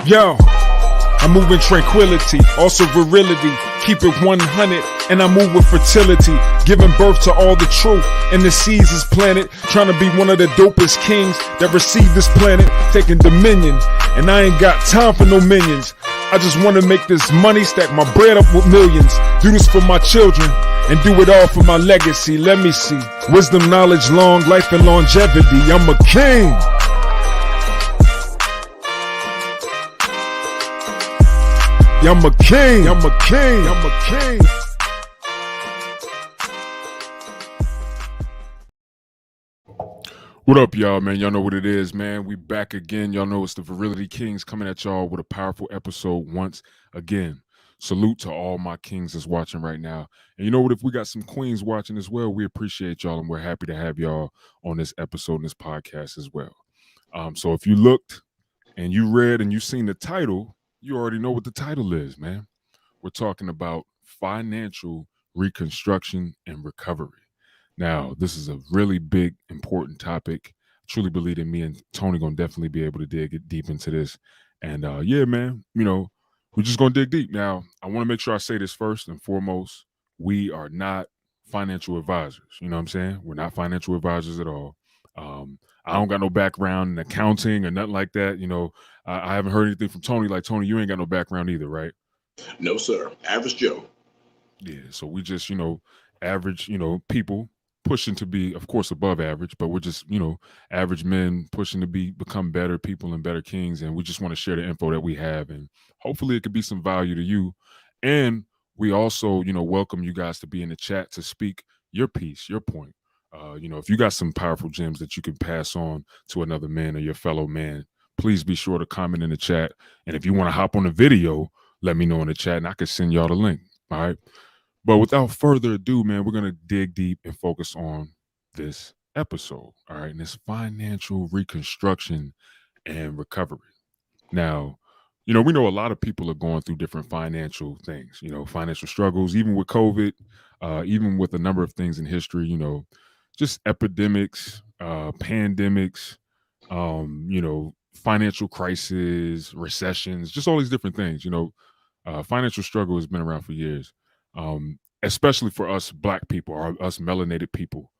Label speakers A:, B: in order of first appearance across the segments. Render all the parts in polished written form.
A: Yo, I move in tranquility, also virility. Keep it 100, and I move with fertility. Giving birth to all the truth in the seasons planet. Trying to be one of the dopest kings that receive this planet. Taking dominion, and I ain't got time for no minions. I just want to make this money, stack my bread up with millions. Do this for my children, and do it all for my legacy. Let me see. Wisdom, knowledge, long life, and longevity. I'm a king. I'm a king, I'm a king, I'm a king. What up, y'all, man? Y'all know what it is, man. We back again. Y'all know it's the Virility Kings coming at y'all with a powerful episode once again. Salute to all my kings that's watching right now. And you know what? If we got some queens watching as well, we appreciate y'all, and we're happy to have y'all on this episode and this podcast as well. So if you looked and you read and you seen the title, you already know what the title is, man. We're talking about financial reconstruction and recovery. Now, this is a really big, important topic. I truly believe that me and Tony gonna definitely be able to dig deep into this. And yeah, man, you know, we're just gonna dig deep. Now, I want to make sure I say this first and foremost. We are not financial advisors. You know what I'm saying? We're not financial advisors at all. I don't got no background in accounting or nothing like that. You know, I haven't heard anything from Tony. Like, Tony, you ain't got no background either, right?
B: No, sir. Average Joe.
A: Yeah. So we just, you know, average, you know, people pushing to be, of course, above average, but we're just, you know, average men pushing to become better people and better kings. And we just want to share the info that we have. And hopefully it could be some value to you. And we also, you know, welcome you guys to be in the chat to speak your piece, your point. You know, if you got some powerful gems that you can pass on to another man or your fellow man, please be sure to comment in the chat. And if you want to hop on the video, let me know in the chat and I can send y'all the link. All right. But without further ado, man, we're going to dig deep and focus on this episode. All right. And it's financial reconstruction and recovery. Now, you know, we know a lot of people are going through different financial things, you know, financial struggles, even with COVID, even with a number of things in history, you know, just epidemics, pandemics, you know, financial crisis, recessions, just all these different things. You know, financial struggle has been around for years, especially for us Black people or us melanated people.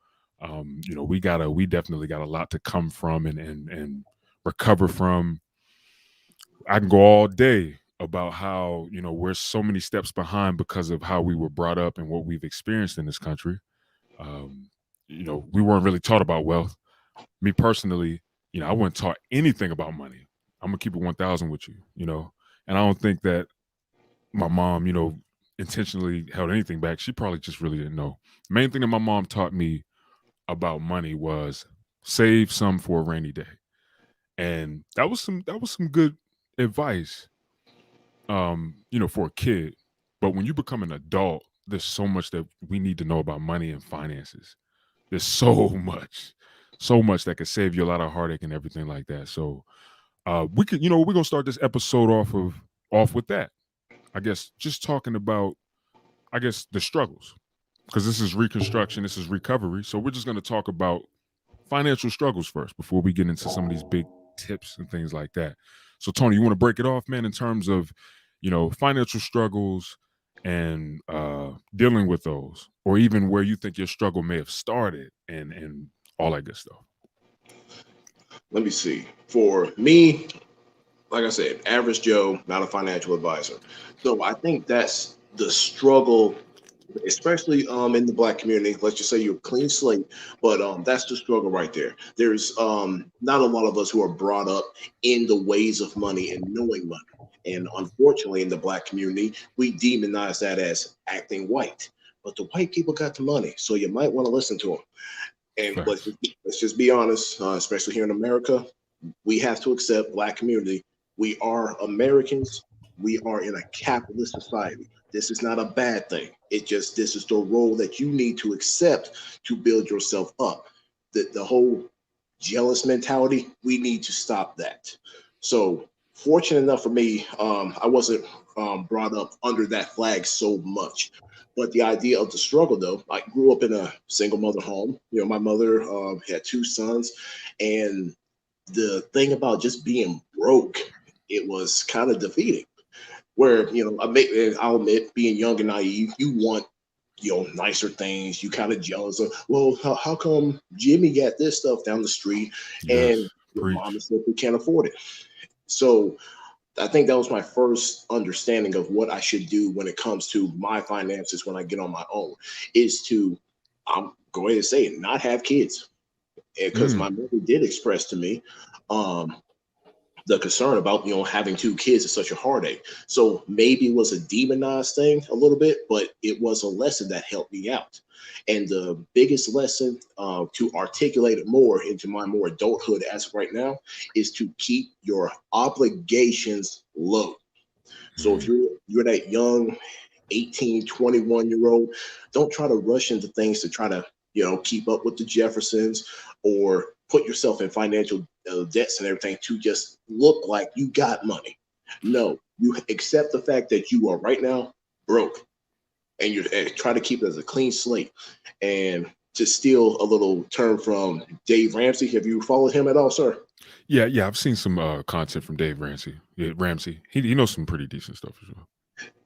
A: You know, we definitely got a lot to come from and recover from. I can go all day about how, you know, we're so many steps behind because of how we were brought up and what we've experienced in this country. You know, we weren't really taught about wealth. Me personally, you know, I wasn't taught anything about money. I'm gonna keep it 1,000 with you, you know, and I don't think that my mom, you know, intentionally held anything back. She probably just really didn't know. The main thing that my mom taught me about money was save some for a rainy day, and that was some good advice, you know, for a kid. But when you become an adult, there's so much that we need to know about money and finances. There's so much that could save you a lot of heartache and everything like that. So we could, you know, we're gonna start this episode off with that. I guess just talking about, I guess, the struggles, because this is reconstruction, this is recovery. So we're just gonna talk about financial struggles first before we get into some of these big tips and things like that. So Tony, you want to break it off, man, in terms of, you know, financial struggles and dealing with those, or even where you think your struggle may have started and all that good stuff.
B: Let me see. For me, like I said, average Joe, not a financial advisor. So I think that's the struggle, especially in the Black community. Let's just say you're a clean slate, but that's the struggle right there. There's not a lot of us who are brought up in the ways of money and knowing money. And unfortunately, in the Black community, we demonize that as acting white. But the white people got the money, so you might want to listen to them. And let's just be honest, especially here in America, we have to accept Black community. We are Americans. We are in a capitalist society. This is not a bad thing. It just, this is the role that you need to accept to build yourself up. The whole jealous mentality, we need to stop that. So fortunate enough for me, I wasn't brought up under that flag so much. But the idea of the struggle, though, I grew up in a single mother home. You know, my mother had two sons, and the thing about just being broke it was kind of defeating. Where I'll admit, being young and naive, you want nicer things. You kind of jealous of, well, how come Jimmy got this stuff down the street and
A: Yes.
B: your mom
A: Preach.
B: and sister can't afford it? So I think that was my first understanding of what I should do when it comes to my finances when I get on my own, is to, I'm going to say it, not have kids. Because
A: Mm.
B: my mother did express to me, um, the concern about having two kids is such a heartache. So maybe it was a demonized thing a little bit, but it was a lesson that helped me out. And the biggest lesson, to articulate it more into my more adulthood as of right now, is to keep your obligations low. So if
A: Mm.
B: you're that young 18, 21-year old, don't try to rush into things to try to, keep up with the Jeffersons, or put yourself in financial debts and everything to just look like you got money. No, you accept the fact that you are right now broke, and you try to keep it as a clean slate. And to steal a little term from Dave Ramsey, have you followed him at all, sir?
A: Yeah, yeah. I've seen some content from Dave Ramsey. Yeah, Ramsey. He knows some pretty decent stuff as well.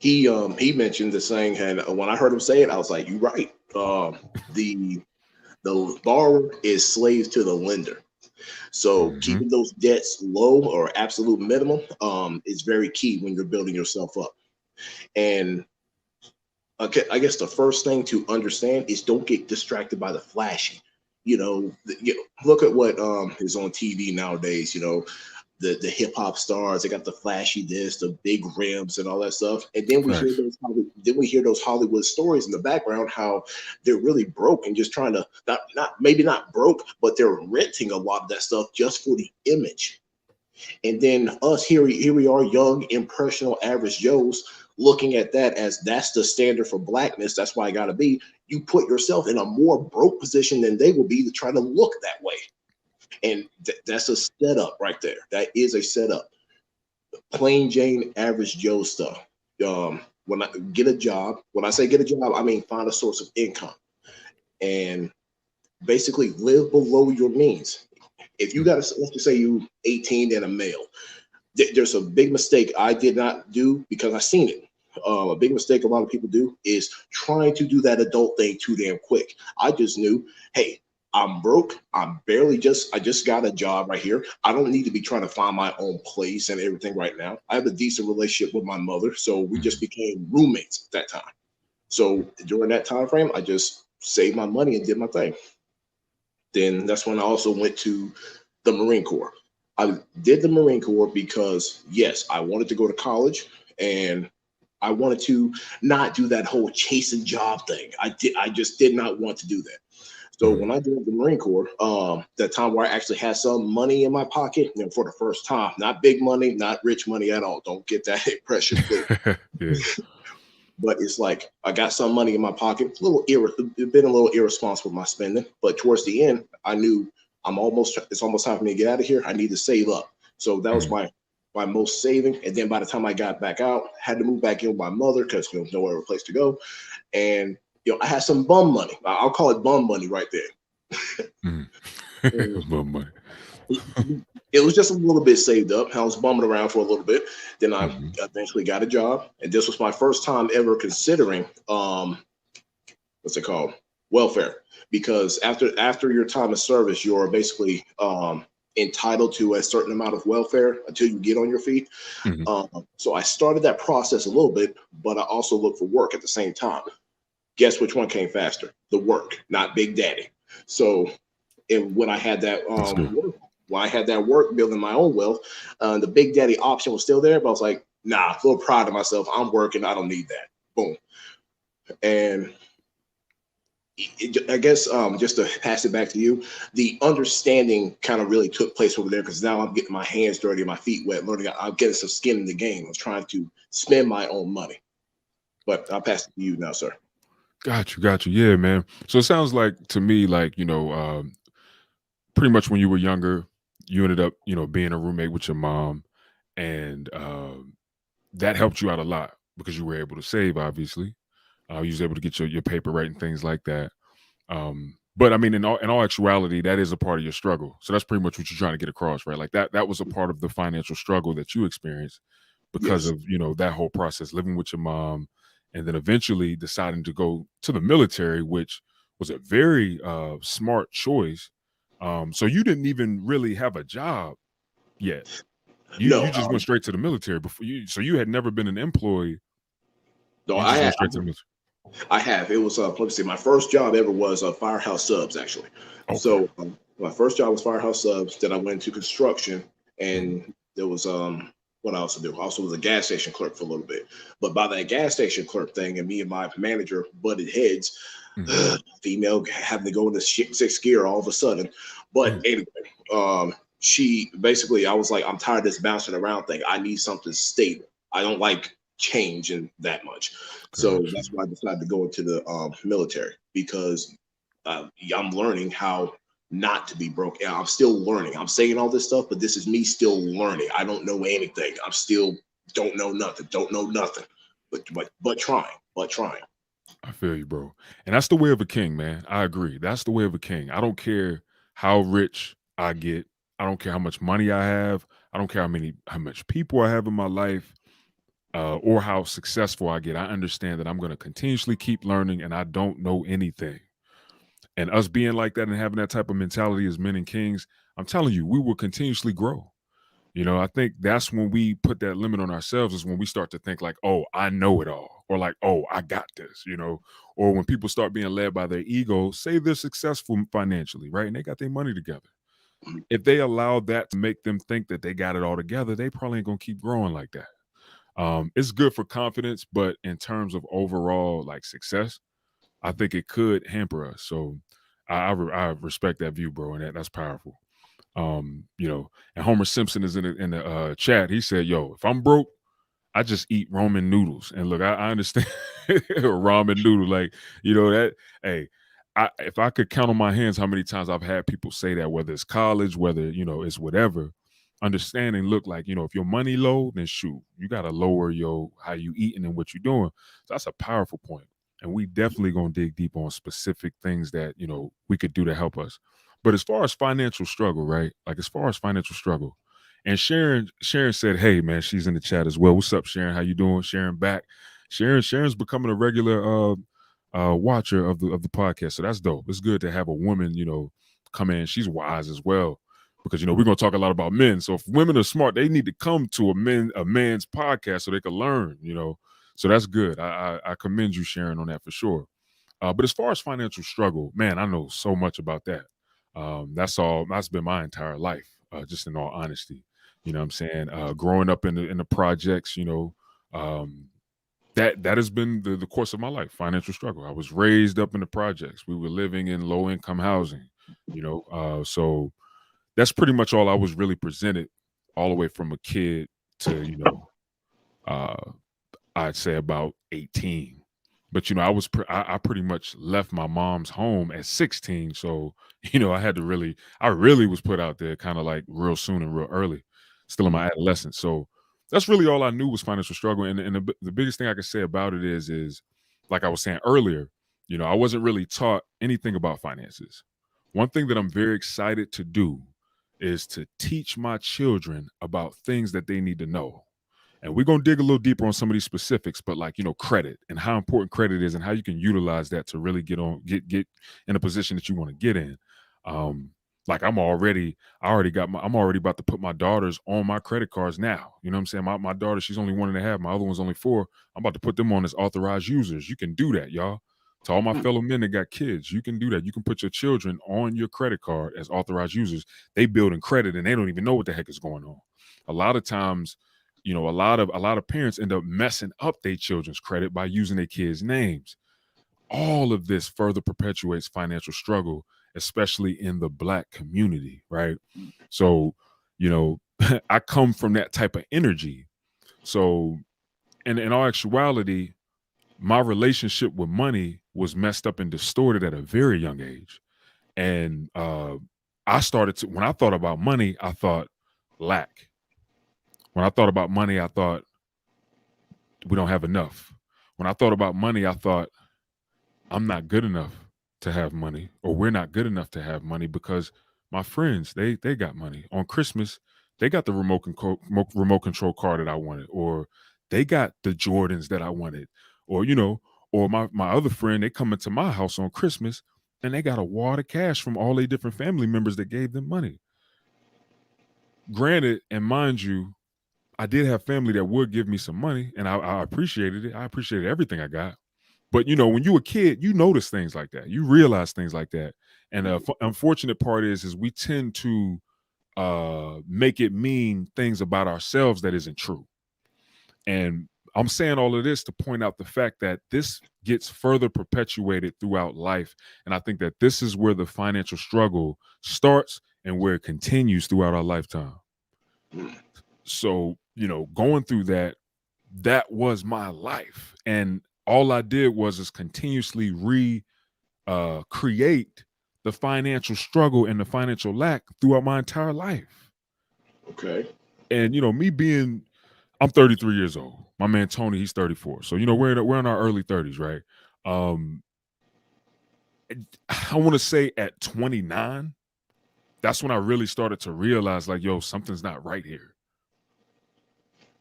B: He mentioned the saying, and when I heard him say it, I was like, "You're right." The the borrower is slave to the lender. So
A: Hmm.
B: keeping those debts low or absolute minimum, is very key when you're building yourself up. And okay, I guess the first thing to understand is don't get distracted by the flashy. Look at what is on TV nowadays. The hip hop stars. They got the flashy this, the big rims, and all that stuff. And then we hear
A: Facts.
B: those Hollywood stories in the background, how they're really broke and just trying to, not maybe not broke, but they're renting a lot of that stuff just for the image. And then us here we are, young, impressionable, average Joes, looking at that as that's the standard for blackness. That's why I gotta be. You put yourself in a more broke position than they will be to try to look that way. And that's a setup right there. That is a setup. Plain Jane average Joe stuff. When I get a job, when I say get a job, I mean find a source of income and basically live below your means. If you got to, let's just say you 18 and a male, there's a big mistake I did not do because I seen it. A big mistake a lot of people do is trying to do that adult thing too damn quick. I just knew, hey, I'm broke. I just got a job right here. I don't need to be trying to find my own place and everything right now. I have a decent relationship with my mother, so we just
A: Mhm.
B: became roommates at that time. So during that time frame, I just saved my money and did my thing. Then that's when I also went to the Marine Corps. I did the Marine Corps because, yes, I wanted to go to college, and I wanted to not do that whole chasing job thing. I just did not want to do that. So when
A: Mhm.
B: I joined the Marine Corps, that time where I actually had some money in my pocket, for the first time, not big money, not rich money at all. Don't get that impression, please.
A: Yeah.
B: But it's like I got some money in my pocket. It's been a little irresponsible with my spending. But towards the end, I knew it's almost time for me to get out of here. I need to save up. So that was
A: Mhm.
B: my most saving. And then by the time I got back out, had to move back in with my mother because nowhere other place to go. And I had some bum money. I'll call it bum money right there.
A: Mhm.
B: And
A: Bum money.
B: it was just a little bit saved up. I was bumming around for a little bit. Then I
A: Mhm.
B: eventually got a job, and this was my first time ever considering, what's it called, welfare, because after your time of service, you're basically entitled to a certain amount of welfare until you get on your feet.
A: Mhm.
B: So I started that process a little bit, but I also looked for work at the same time. Guess which one came faster? The work, not Big Daddy. So, and when I had that
A: That's good.
B: when I had that work building my own wealth, the Big Daddy option was still there, but I was like, nah, I feel proud of myself. I'm working. I don't need that. Boom. And I guess, just to pass it back to you, the understanding kind of really took place over there because now I'm getting my hands dirty, my feet wet, learning. I'm getting some skin in the game. I'm trying to spend my own money. But I'll pass it to you now, sir.
A: Got you. Got you. Yeah, man. So it sounds like to me, like pretty much when you were younger, you ended up, being a roommate with your mom, and that helped you out a lot because you were able to save. Obviously, you was able to get your paper right and things like that. But I mean, in all actuality, that is a part of your struggle. So that's pretty much what you're trying to get across, right? Like that was a part of the financial struggle that you experienced because
B: Yes.
A: of that whole process, living with your mom, and then eventually deciding to go to the military, which was a very smart choice. So you didn't even really have a job yet. You
B: No,
A: just went straight to the military before you. So you had never been an employee.
B: no,
A: You
B: I
A: just
B: had.
A: went straight to the military.
B: I have. It was let me see. My first job ever was Firehouse Subs, actually.
A: Okay.
B: So my first job was Firehouse Subs. Then I went to construction,
A: Mhm.
B: and there was what I also do. I also was a gas station clerk for a little bit. But by that gas station clerk thing, and me and my manager butted heads.
A: Mhm.
B: Female having to go into sixth gear all of a sudden. But
A: Mhm.
B: anyway, she basically, I was like, I'm tired of this bouncing around thing. I need something stable. I don't like change in that much. So
A: Gotcha.
B: that's why I decided to go into the military because I'm learning how not to be broke. And I'm still learning. I'm saying all this stuff, but this is me still learning. I don't know anything. I'm still don't know nothing. Don't know nothing. But trying. But trying.
A: I feel you, bro. And that's the way of a king, man. I agree. That's the way of a king. I don't care how rich I get. I don't care how much money I have. I don't care how much people I have in my life, or how successful I get. I understand that I'm going to continuously keep learning, and I don't know anything. And us being like that and having that type of mentality as men and kings, I'm telling you, we will continuously grow. I think that's when we put that limit on ourselves is when we start to think like, oh, I know it all, or like, oh, I got this. Or when people start being led by their ego, say they're successful financially, right? And they got their money together. If they allow that to make them think that they got it all together, they probably ain't gonna keep growing like that. It's good for confidence, but in terms of overall like success, I think it could hamper us. So I respect that view, bro, and that's powerful. And Homer Simpson is in the chat. He said, "Yo, if I'm broke, I just eat ramen noodles." And look, I understand ramen noodle, like that. Hey, if I could count on my hands how many times I've had people say that, whether it's college, whether it's whatever. Understanding, look like if your money low, then shoot, you got to lower your how you eating and what you're doing. So that's a powerful point, and we definitely gonna dig deep on specific things that we could do to help us. But as far as financial struggle, right? Like as far as financial struggle, and Sharon said, "Hey man, she's in the chat as well. What's up, Sharon? How you doing?" Sharon back. Sharon's becoming a regular watcher of the podcast. So that's dope. It's good to have a woman, come in. She's wise as well. Because we're gonna talk a lot about men. So if women are smart, they need to come to a man's podcast so they can learn. So that's good. I commend you, Sharon, on that for sure. But as far as financial struggle, man, I know so much about that. That's been my entire life, just in all honesty. You know what I'm saying? Growing up in the projects, um, that has been the course of my life, financial struggle. I was raised up in the projects. We were living in low income housing. So that's pretty much all I was really presented all the way from a kid to, uh, I'd say about 18. But I pretty much left my mom's home at 16. So, I really was put out there kind of like real soon and real early, still in my adolescence. So that's really all I knew was financial struggle. And the biggest thing I could say about it is like I was saying earlier, I wasn't really taught anything about finances. One thing that I'm very excited to do is to teach my children about things that they need to know. And we're gonna dig a little deeper on some of these specifics, but like credit and how important credit is and how you can utilize that to really get in a position that you want to get in. Um, like I'm already about to put my daughters on my credit cards now. You know what I'm saying? My daughter, she's only 1.5, my other one's only 4. I'm about to put them on as authorized users. You can do that, y'all. To all my fellow men that got kids, you can do that. You can put your children on your credit card as authorized users. They building credit and they don't even know what the heck is going on. A lot of times, a lot of parents end up messing up their children's credit by using their kids' names. All of this further perpetuates financial struggle, especially in the Black community, right? So, you know, I come from that type of energy. So, in all actuality, my relationship with money was messed up and distorted at a very young age. And I started to, when I thought about money, I thought lack. When I thought about money, I thought we don't have enough. When I thought about money, I thought I'm not good enough. to have money, or we're not good enough to have money because my friends, they got money. On Christmas, they got the remote control car that I wanted, or they got the Jordans that I wanted, or or my other friend, they come into my house on Christmas and they got a wad of cash from all their different family members that gave them money. Granted, and mind you, I did have family that would give me some money, and I appreciated it. I appreciated everything I got. But when you a kid, you notice things like that. You realize things like that. And the unfortunate part is we tend to make it mean things about ourselves that isn't true. And I'm saying all of this to point out the fact that this gets further perpetuated throughout life. And I think that this is where the financial struggle starts and where it continues throughout our lifetime. So, going through that was my life. And all I did was is continuously create the financial struggle and the financial lack throughout my entire life.
B: Okay.
A: And I'm 33 years old. My man Tony, he's 34. So we're in our early 30s, right? I want to say at 29, that's when I really started to realize, like, yo, something's not right here.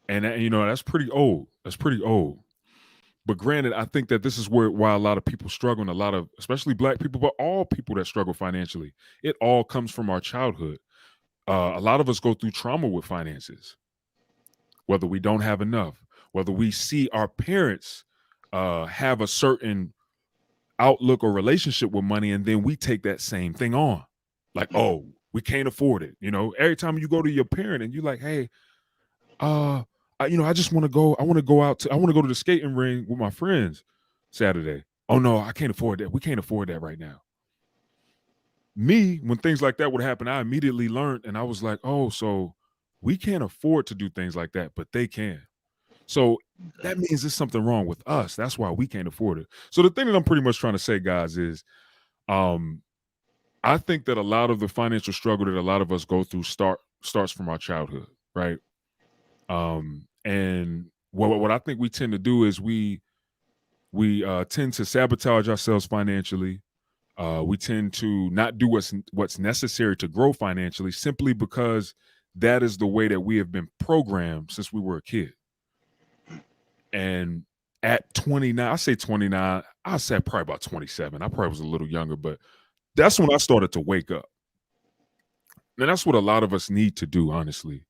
A: And that's pretty old. That's pretty old. But granted, I think that this is why a lot of people struggle, and a lot of, especially Black people, but all people that struggle financially, it all comes from our childhood. A lot of us go through trauma with finances, whether we don't have enough, whether we see our parents have a certain outlook or relationship with money, and then we take that same thing on. Like, oh, we can't afford it. Every time you go to your parent and you're like, hey, I just want to go. I want to go out. I want to go to the skating ring with my friends Saturday. Oh no, I can't afford that. We can't afford that right now. Me, when things like that would happen, I immediately learned, and I was like, oh, so we can't afford to do things like that, but they can. So that means there's something wrong with us. That's why we can't afford it. So the thing that I'm pretty much trying to say, guys, is I think that a lot of the financial struggle that a lot of us go through starts from our childhood, right? And what I think we tend to do is we tend to sabotage ourselves financially. We tend to not do what's necessary to grow financially, simply because that is the way that we have been programmed since we were a kid. And at 29, I say 29, I said probably about 27. I probably was a little younger, but that's when I started to wake up. And that's what a lot of us need to do, honestly,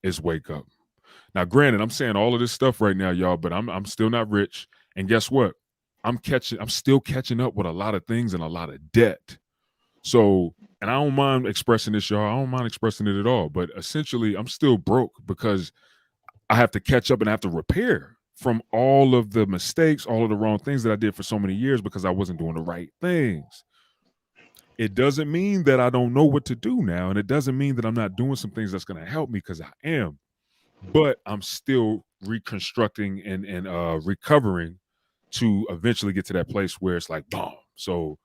A: is wake up. Now, granted, I'm saying all of this stuff right now, y'all, but I'm still not rich. And guess what? I'm still catching up with a lot of things and a lot of debt. So, and I don't mind expressing this, y'all. I don't mind expressing it at all. But essentially, I'm still broke because I have to catch up and I have to repair from all of the mistakes, all of the wrong things that I did for so many years because I wasn't doing the right things. It doesn't mean that I don't know what to do now. And it doesn't mean that I'm not doing some things that's going to help me, because I am. But I'm still reconstructing and recovering to eventually get to that place where it's like, boom. So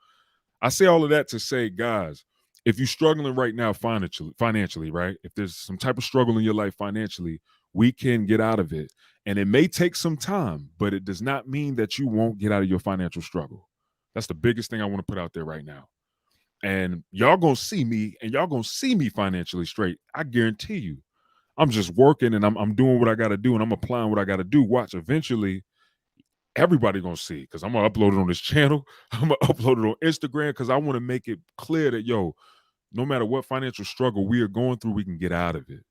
A: I say all of that to say, guys, if you're struggling right now financially, right? If there's some type of struggle in your life financially, we can get out of it. And it may take some time, but it does not mean that you won't get out of your financial struggle. That's the biggest thing I want to put out there right now. And y'all gonna see me, and y'all gonna see me financially straight. I guarantee you. I'm just working and I'm doing what I got to do, and I'm applying what I got to do. Watch, eventually everybody gonna see, because I'm gonna upload it on this channel. I'm gonna upload it on Instagram, because I want to make it clear that, yo, no matter what financial struggle we are going through, we can get out of it.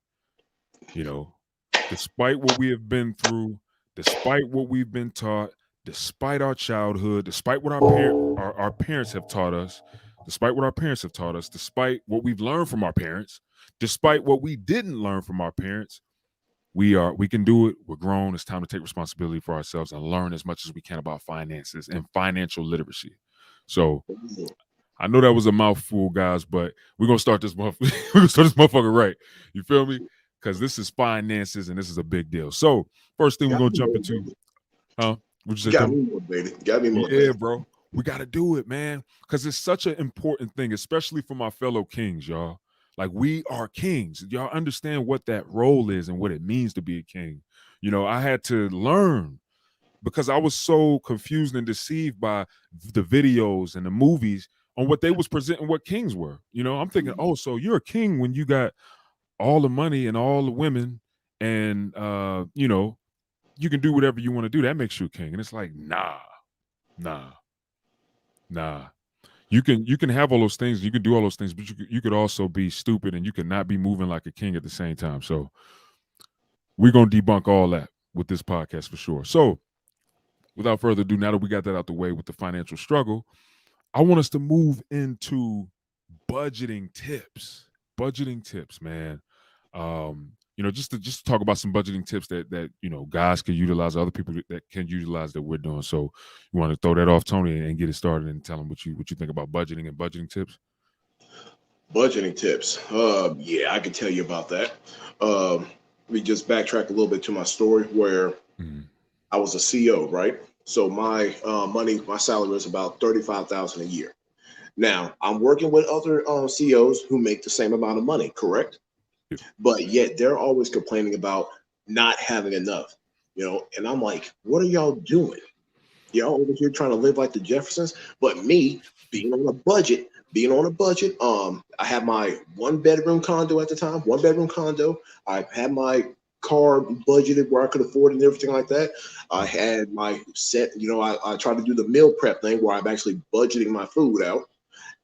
A: Despite what we have been through, despite what we've been taught, despite our childhood, despite what our parents have taught us, despite what our parents have taught us, despite what we've learned from our parents, despite what we didn't learn from our parents, we can do it. We're grown. It's time to take responsibility for ourselves and learn as much as we can about finances and financial literacy. So I know that was a mouthful, guys, but we're gonna start this we're gonna start this motherfucker right. You feel me? Because this is finances and this is a big deal. So first thing we're gonna jump into, huh? What you say,
B: Got
A: Tony?
B: me motivated. Got me
A: Yeah,
B: motivated.
A: bro. We got to do it, man, because it's such an important thing, especially for my fellow kings, y'all. Like, we are kings. Y'all understand what that role is and what it means to be a king. I had to learn because I was so confused and deceived by the videos and the movies on what they was presenting what kings were. I'm thinking, oh, so you're a king when you got all the money and all the women, and you can do whatever you want to do. That makes you a king. And it's like, nah, nah. You can have all those things, you can do all those things, but you could also be stupid and you could not be moving like a king at the same time. So we're gonna debunk all that with this podcast for sure. So without further ado, now that we got that out the way with the financial struggle, I want us to move into budgeting tips. Budgeting tips, man. Just to talk about some budgeting tips that guys can utilize, other people that can utilize that we're doing. So you want to throw that off, Tony, and get it started and tell them what you think about budgeting and budgeting tips.
B: Budgeting tips. Yeah, I can tell you about that. Let me just backtrack a little bit to my story where
A: Mhm.
B: I was a CEO, right? So my my salary was about 35,000 a year. Now I'm working with other CEOs who make the same amount of money, correct?
A: Yeah.
B: But yet they're always complaining about not having enough, And I'm like, what are y'all doing? Y'all over here trying to live like the Jeffersons, but me being on a budget. I had my one bedroom condo at the time, one bedroom condo. I had my car budgeted where I could afford it and everything like that. I had my set, I tried to do the meal prep thing where I'm actually budgeting my food out.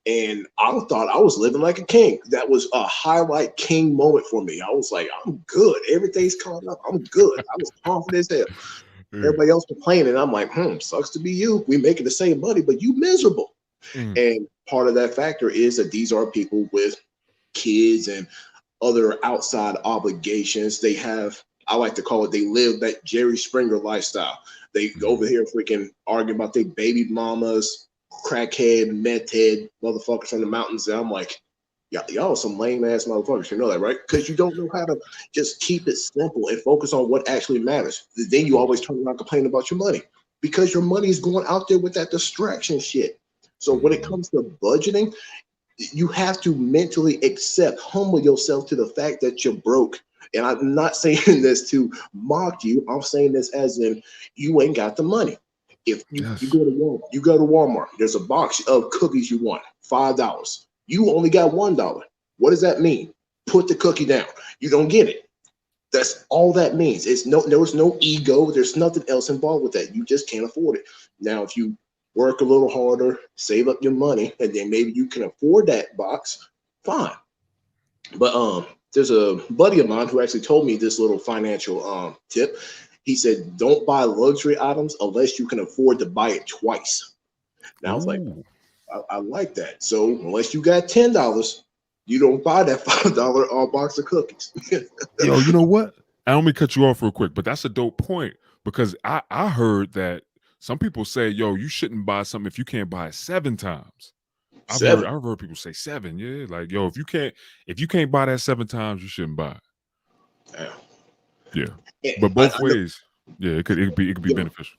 B: And I thought I was living like a king. That was a highlight king moment for me. I was like, I'm good. Everything's caught up. I'm good. I was confident as hell.
A: Yeah.
B: Everybody else complaining. I'm like, sucks to be you. We making the same money, but you miserable.
A: Mhm.
B: And part of that factor is that these are people with kids and other outside obligations. They have, I like to call it, they live that Jerry Springer lifestyle. They go over
A: Mhm.
B: here freaking arguing about their baby mamas, crackhead, meth head motherfuckers from the mountains. And I'm like, y'all some lame ass motherfuckers. You know that, right? Because you don't know how to just keep it simple and focus on what actually matters. Then you always turn around complaining about your money because your money is going out there with that distraction shit. So when it
A: Mhm.
B: comes to budgeting, you have to mentally accept, humble yourself to the fact that you're broke. And I'm not saying this to mock you. I'm saying this as in you ain't got the money. If you
A: Yes.
B: go to Walmart, there's a box of cookies you want, $5. You only got $1. What does that mean? Put the cookie down. You don't get it. That's all that means. There's no ego. There's nothing else involved with that. You just can't afford it. Now, if you work a little harder, save up your money, and then maybe you can afford that box, fine. But there's a buddy of mine who actually told me this little financial tip. He said, "Don't buy luxury items unless you can afford to buy it twice." Now I was like,
A: Ooh.
B: I like that. So unless you got $10, you don't buy that $5 box of cookies.
A: Yo, you know what? I don't mean to cut you off real quick, but that's a dope point because I heard that some people say, yo, you shouldn't buy something if you can't buy it 7 times.
B: Seven.
A: I've heard people say 7. Yeah, like yo, if you can't buy that 7 times, you shouldn't buy it.
B: Yeah.
A: Yeah,
B: And
A: but
B: I
A: both
B: know,
A: ways. Yeah, it could be
B: you know,
A: beneficial.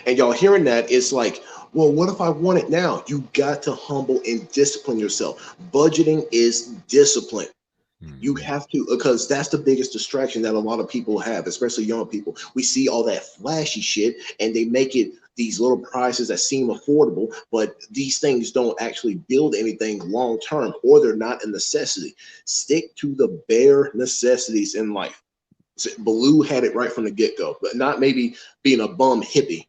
B: and y'all hearing that, it's like, well, what if I want it now? You got to humble and discipline yourself. Budgeting is discipline. You
A: Mhm.
B: have to, because that's the biggest distraction that a lot of people have, especially young people. We see all that flashy shit and they make it these little prices that seem affordable, but these things don't actually build anything long term, or they're not a necessity. Stick to the bare necessities in life. Baloo had it right from the get go, but not maybe being a bum hippie,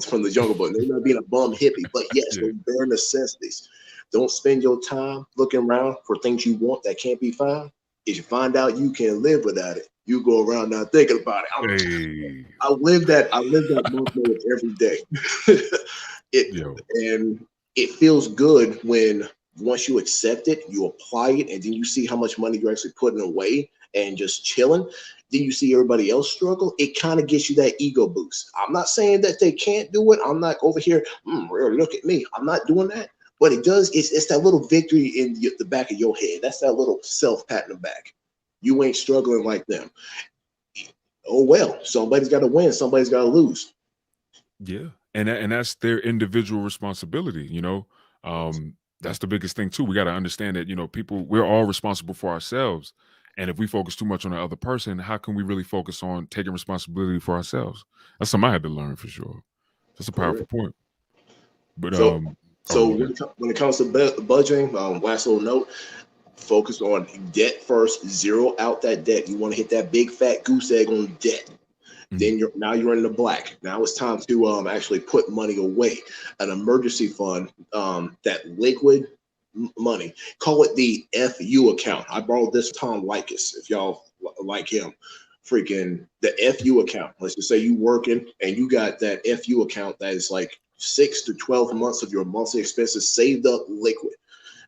B: from the Jungle Book. Maybe not being a bum hippie, but yes,
A: Yeah.
B: those bare necessities. Don't spend your time looking around for things you want that can't be found. If you find out you can live without it, you go around not thinking about it.
A: Hey.
B: I live that. I live that month mode every day. it
A: Yo.
B: and it feels good when once you accept it, you apply it, and then you see how much money you're actually putting away and just chilling. Then you see everybody else struggle. It kind of gets you that ego boost. I'm not saying that they can't do it. I'm not over here. Really, look at me. I'm not doing that. But it does. It's that little victory in the back of your head. That's that little self pat in the back. You ain't struggling like them. Oh well, somebody's got to win. Somebody's got to lose.
A: Yeah, and that's their individual responsibility. That's the biggest thing too. We got to understand that people we're all responsible for ourselves, And if we focus too much on the other person, how can we really focus on taking responsibility for ourselves? That's something I had to learn for sure. That's a
B: For
A: powerful
B: real.
A: point. But
B: So,
A: oh,
B: so
A: you got
B: when it comes to budgeting, last little note, focus on debt first. Zero out that debt. You want to hit that big fat goose egg on debt.
A: mm,
B: Then you're in the black. Now it's time to actually put money away. An emergency fund, that liquid money. Call it the FU account. I borrowed this from Tom Likas. If y'all like him, freaking the FU account. Let's just say you working and you got that FU account that is like 6 to 12 months of your monthly expenses saved up liquid.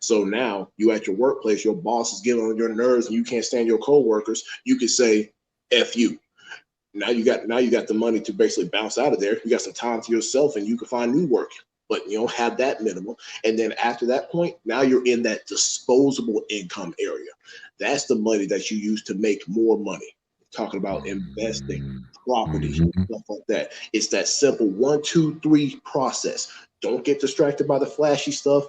B: So now you at your workplace, your boss is getting on your nerves and you can't stand your coworkers. You could say FU. Now you got the money to basically bounce out of there. You got some time to yourself and you can find new work. But you don't have that minimal. And then after that point, now you're in that disposable income area. That's the money that you use to make more money. Talking about investing, property,
A: mm-hmm.
B: stuff like that. It's that simple 1, 2, 3 process. Don't get distracted by the flashy stuff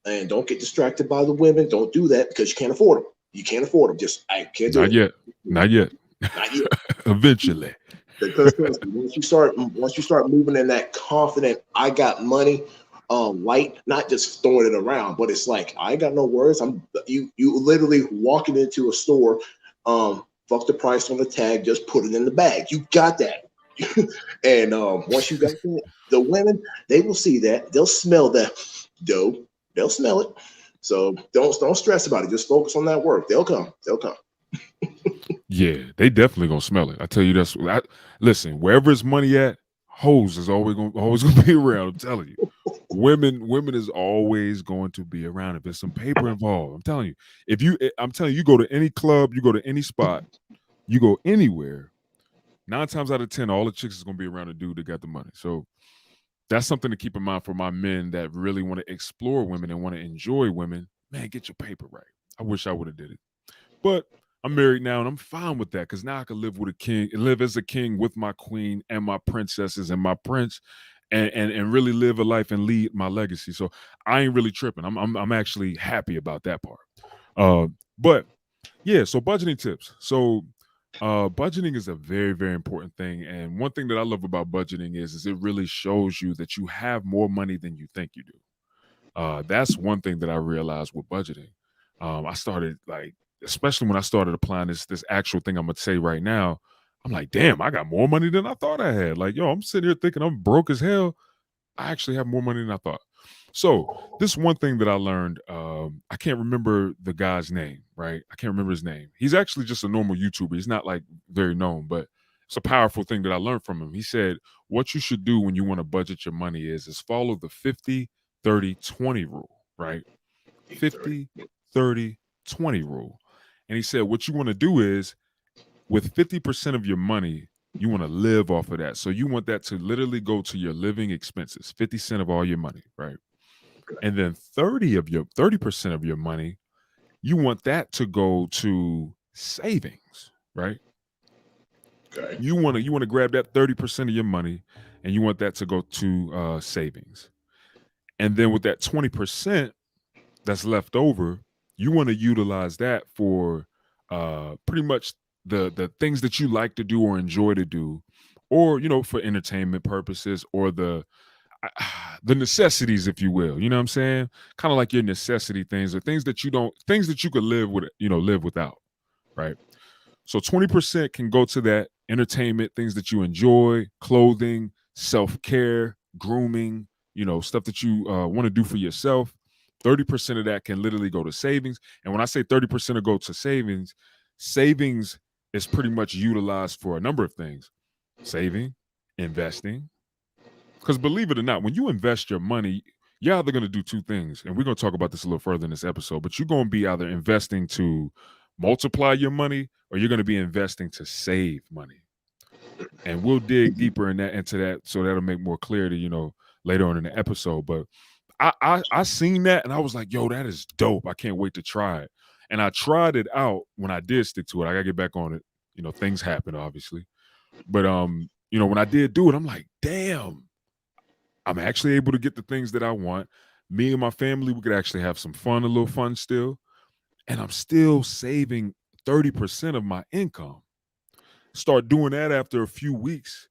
B: and don't get distracted by the women. Don't do that because you can't afford them. You can't afford them. Just I can't do
A: Not
B: it.
A: yet. Not yet.
B: Not yet.
A: Eventually.
B: Because once you start moving in that confident, I got money, light, not just throwing it around, but it's like I got no worries. You literally walking into a store, fuck the price on the tag, just put it in the bag. You got that. And once you got that, the women, they will see that, they'll smell that dough, they'll smell it. So don't stress about it. Just focus on that work. They'll come. They'll come.
A: Yeah, they definitely gonna smell it. I tell you, listen. Wherever it's money at, hoes is always gonna be around. I'm telling you, women is always going to be around if there's some paper involved. I'm telling you, I'm telling you, you go to any club, you go to any spot, you go anywhere. 9 times out of 10, all the chicks is gonna be around the dude that got the money. So that's something to keep in mind for my men that really want to explore women and want to enjoy women. Man, get your paper right. I wish I would have did it. But I'm married now and I'm fine with that because now I can live with a king and live as a king with my queen and my princesses and my prince and really live a life and lead my legacy. So I ain't really tripping. I'm actually happy about that part. But yeah, so budgeting tips. So budgeting is a very, very important thing. And one thing that I love about budgeting is it really shows you that you have more money than you think you do. That's one thing that I realized with budgeting. I started like, especially when I started applying this actual thing I'm gonna say right now. I'm like, damn, I got more money than I thought I had. Like, yo, I'm sitting here thinking I'm broke as hell. I actually have more money than I thought. So this one thing that I learned, I can't remember the guy's name, right? I can't remember his name. He's actually just a normal YouTuber. He's not like very known, but it's a powerful thing that I learned from him. He said, what you should do when you want to budget your money is follow the 50-30-20 rule, right? 50, 30, 20 rule. And he said, what you want to do is with 50% of your money, you want to live off of that. So you want that to literally go to your living expenses, 50 cents of all your money, right? And then 30% of your money, you want that to go to savings, right?
B: Okay.
A: You want to grab that 30% of your money and you want that to go to savings. And then with that 20% that's left over, you want to utilize that for pretty much the things that you like to do or enjoy to do, or for entertainment purposes, or the necessities, if you will. You know what I'm saying? Kind of like your necessity things, or things that you could live with, live without, right? So 20% can go to that entertainment, things that you enjoy, clothing, self-care, grooming, stuff that you want to do for yourself. 30% of that can literally go to savings. And when I say 30% to go to savings is pretty much utilized for a number of things. Saving, investing. Because believe it or not, when you invest your money, you're either going to do two things. And we're going to talk about this a little further in this episode, but you're going to be either investing to multiply your money, or you're going to be investing to save money. And we'll dig deeper into that, so that'll make more clarity, later on in the episode. But I seen that and I was like, yo, that is dope. I can't wait to try it. And I tried it out. When I did stick to it, I gotta get back on it. Things happen, obviously. But when I did do it, I'm like, damn, I'm actually able to get the things that I want. Me and my family, we could actually have some fun, a little fun still. And I'm still saving 30% of my income. Start doing that after a few weeks,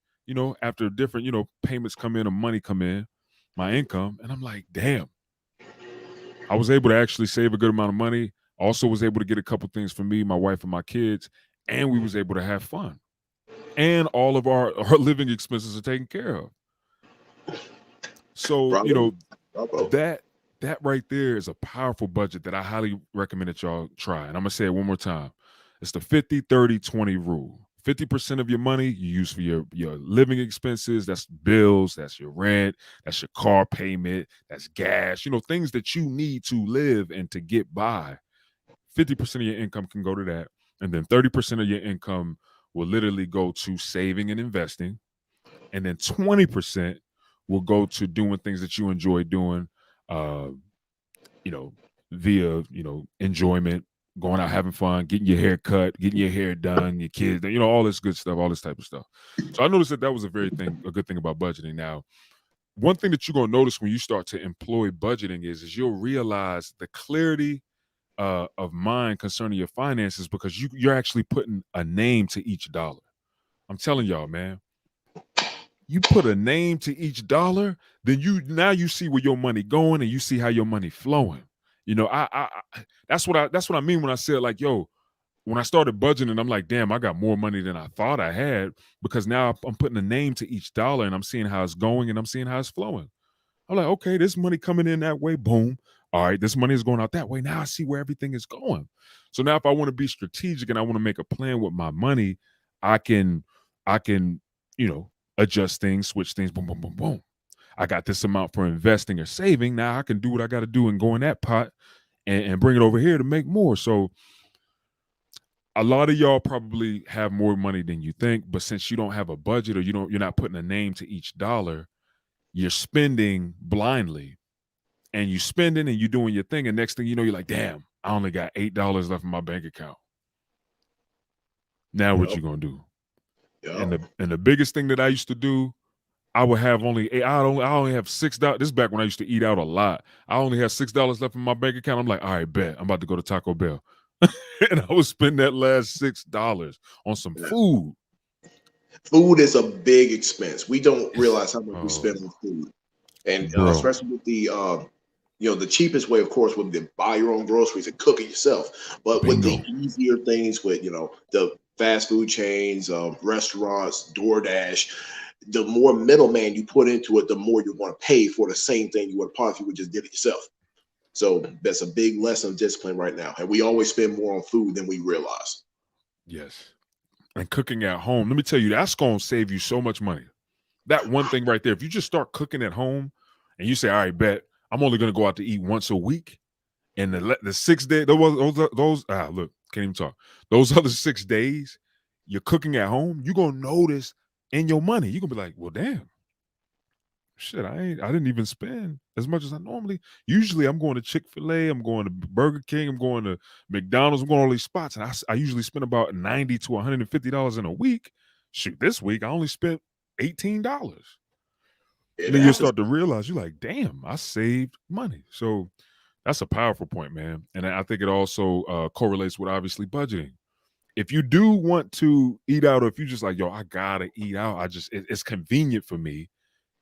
A: after different, payments come in or money come in, my income. And I'm like, damn, I was able to actually save a good amount of money. Also was able to get a couple things for me, my wife, and my kids, and we was able to have fun. And all of our living expenses are taken care of. So,
B: Bravo. Bravo.
A: that right there is a powerful budget that I highly recommend that y'all try. And I'm gonna say it one more time. It's the 50-30-20 rule. 50% of your money you use for your living expenses. That's bills, that's your rent, that's your car payment, that's gas, things that you need to live and to get by. 50% of your income can go to that. And then 30% of your income will literally go to saving and investing. And then 20% will go to doing things that you enjoy doing, uh, you know, via, enjoyment, going out having fun, getting your hair cut, getting your hair done, your kids, all this good stuff, all this type of stuff. So I noticed that was a good thing about budgeting. Now, one thing that you're gonna notice when you start to employ budgeting is you'll realize the clarity of mind concerning your finances because you're actually putting a name to each dollar. I'm telling y'all, man, you put a name to each dollar, then you see where your money going and you see how your money flowing. That's what I mean when I said like, yo, when I started budgeting, I'm like, damn, I got more money than I thought I had because now I'm putting a name to each dollar and I'm seeing how it's going and I'm seeing how it's flowing. I'm like, okay, this money coming in that way, boom. All right, this money is going out that way. Now I see where everything is going. So now if I want to be strategic and I want to make a plan with my money, I can, I can, adjust things, switch things, boom, boom, boom, boom. I got this amount for investing or saving. Now I can do what I got to do and go in that pot and bring it over here to make more. So a lot of y'all probably have more money than you think, but since you don't have a budget or you're not putting a name to each dollar, you're spending blindly and you spending and you doing your thing. And next thing you know, you're like, damn, I only got $8 left in my bank account. Now what
B: Yep.
A: you gonna do? And
B: Yep.
A: the biggest thing that I used to do, I would have I only have $6. This is back when I used to eat out a lot. I only had $6 left in my bank account. I'm like, all right, bet. I'm about to go to Taco Bell. And I would spend that last $6 on some
B: Yeah.
A: food.
B: Food is a big expense. We don't
A: It's
B: realize how much we
A: oh
B: spend on food, and
A: bro,
B: especially with the cheapest way, of course, would be to buy your own groceries and cook it yourself. But with the
A: bingo.
B: easier things, with the fast food chains, restaurants, DoorDash, the more middleman you put into it, the more you want to pay for the same thing you would have if you would just did it yourself. So that's a big lesson of discipline right now, and we always spend more on food than we realize.
A: Yes. And cooking at home, let me tell you, that's gonna save you so much money. That one thing right there. If you just start cooking at home and you say, all right, bet I'm only gonna go out to eat once a week, and the 6 day those look, can't even talk. Those other 6 days you're cooking at home, you're gonna notice in your money. You're gonna be like, well, damn, shit, I didn't even spend as much as I normally. Usually I'm going to Chick-fil-A, I'm going to Burger King, I'm going to McDonald's, I'm going to all these spots, and I usually spend about $90 to $150 in a week. Shoot, this week I only spent $18.
B: It
A: And then you'll
B: happens.
A: start to realize you're like, damn, I saved money. So that's a powerful point, man. And I think it also correlates with obviously budgeting. If you do want to eat out, or if you just like, yo, I gotta eat out, it's convenient for me.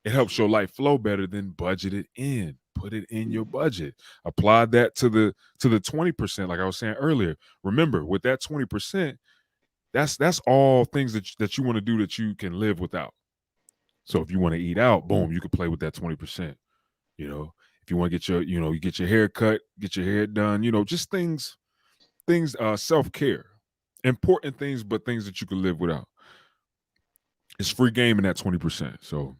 A: It helps your life flow better than budget it in. Put it in your budget. Apply that to the 20%, like I was saying earlier. Remember, with that 20%, that's all things that you want to do that you can live without. So if you want to eat out, boom, you can play with that 20%. You know, if you want to get you get your hair cut, get your hair done, just things, self-care. Important things, but things that you can live without. It's free game in that 20%. So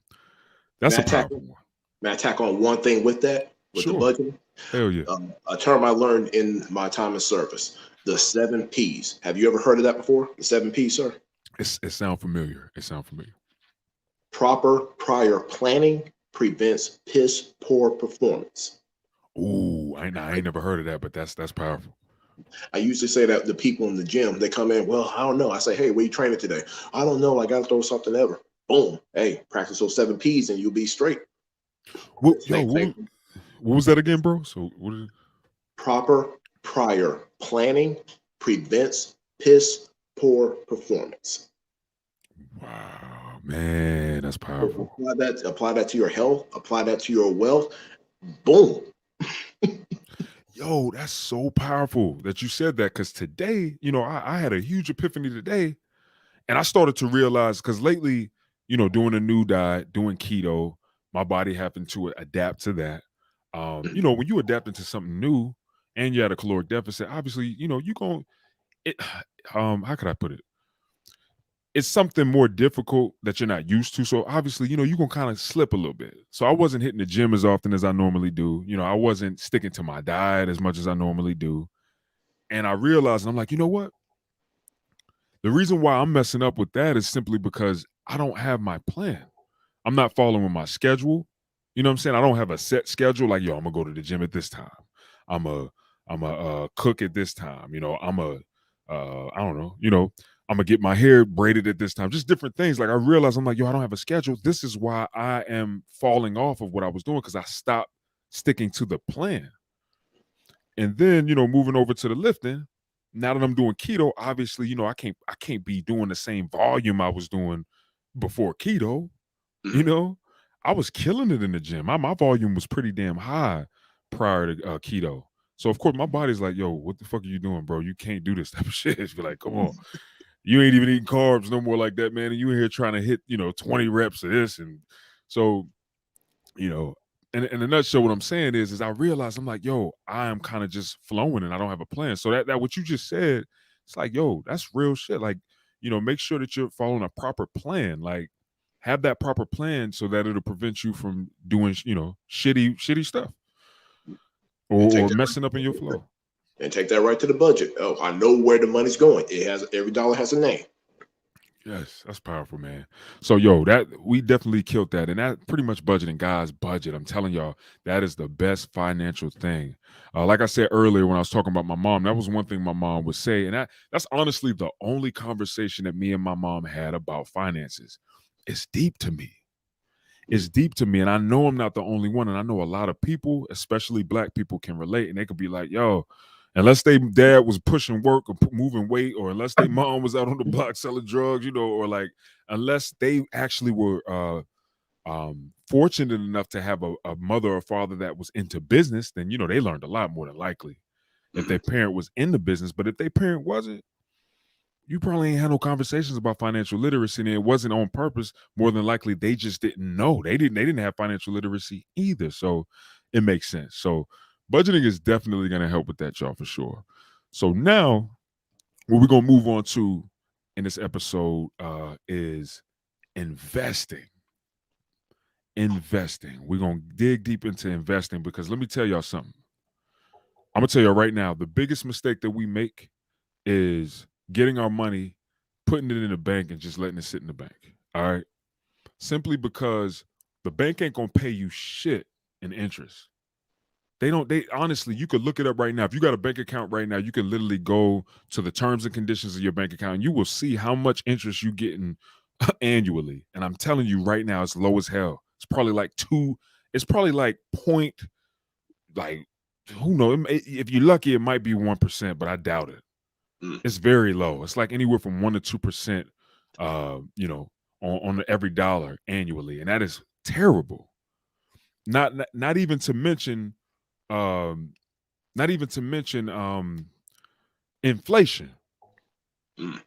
B: May
A: that's
B: I
A: a
B: tack
A: powerful one.
B: may I tack on one thing with that, with the
A: Sure.
B: budgeting?
A: Hell yeah.
B: A term I learned in my time of service, the 7 P's. Have you ever heard of that before? The 7 P's, sir?
A: It sound familiar. It sound familiar.
B: Proper prior planning prevents piss poor performance.
A: Ooh, I ain't never heard of that, but that's powerful.
B: I usually say that the people in the gym, they come in, well, I don't know. I say, hey, where you training today? I don't know. I got to throw something ever. Boom. Hey, practice those 7 P's and you'll be straight.
A: Yo,
B: Same, same.
A: what was that again, bro? So what is
B: Proper prior planning prevents piss poor performance.
A: Wow, man, that's
B: So
A: powerful.
B: apply that to your health, apply that to your wealth. Boom.
A: Yo, that's so powerful that you said that because today, I had a huge epiphany today. And I started to realize because lately, doing a new diet, doing keto, my body happened to adapt to that. When you adapt into something new and you're at a caloric deficit, obviously, you going it. How could I put it? It's something more difficult that you're not used to. So obviously, you're gonna kind of slip a little bit. So I wasn't hitting the gym as often as I normally do. I wasn't sticking to my diet as much as I normally do. And I realized, and I'm like, you know what? The reason why I'm messing up with that is simply because I don't have my plan. I'm not following my schedule. You know what I'm saying? I don't have a set schedule like, yo, I'm gonna go to the gym at this time. I'm a cook at this time. I don't know, I'm gonna get my hair braided at this time. Just different things. Like I realize I'm like, yo, I don't have a schedule. This is why I am falling off of what I was doing because I stopped sticking to the plan. And then, moving over to the lifting, now that I'm doing keto, obviously, I can't be doing the same volume I was doing before keto. You
B: Mhm.
A: know, I was killing it in the gym. My volume was pretty damn high prior to keto. So of course my body's like, yo, what the fuck are you doing, bro? You can't do this type of shit. It's like, come on. You ain't even eating carbs no more like that, man. And you in here trying to hit, 20 reps of this. And so you know, in a nutshell, what I'm saying is I realize I'm like, yo, I am kind of just flowing and I don't have a plan. So that what you just said, it's like, yo, that's real shit. Like, make sure that you're following a proper plan. Like, have that proper plan so that it'll prevent you from doing, shitty stuff
B: And
A: or
B: take
A: or
B: that
A: messing up in your flow.
B: right to the budget. Oh, I know where the money's going. It has every dollar has a name.
A: Yes, that's powerful, man. So, yo, that we definitely killed that, and that pretty much budgeting, guys. Budget. I'm telling y'all, that is the best financial thing. Like I said earlier when I was talking about my mom, that was one thing my mom would say, and that's honestly the only conversation that me and my mom had about finances. It's deep to me. It's deep to me, and I know I'm not the only one, and I know a lot of people, especially Black people, can relate, and they could be like, "Yo." Unless they dad was pushing work or moving weight, or unless they mom was out on the block selling drugs, or like unless they actually were fortunate enough to have a mother or father that was into business, then they learned a lot more than likely if their
B: Mhm.
A: parent was in the business. But if their parent wasn't, you probably ain't had no conversations about financial literacy, and it wasn't on purpose. More than likely, they just didn't know. They didn't have financial literacy either. So it makes sense. So budgeting is definitely going to help with that, y'all, for sure. So now, what we're gonna move on to in this episode is investing. Investing. We're gonna dig deep into investing because let me tell y'all something. I'm gonna tell you right now, the biggest mistake that we make is getting our money, putting it in the bank, and just letting it sit in the bank. All right. Simply because the bank ain't gonna pay you shit in interest. They honestly, you could look it up right now. If you got a bank account right now, you can literally go to the terms and conditions of your bank account and you will see how much interest you getting annually. And I'm telling you right now, it's low as hell. It's probably like it's probably like point, like, who knows? If you're lucky, it might be 1%, but I doubt it.
B: Mm.
A: It's very low. It's like anywhere from 1 to 2%, uh, you know, on every dollar annually, and that is terrible. Not even to mention, um, not even to mention inflation.
B: Mm.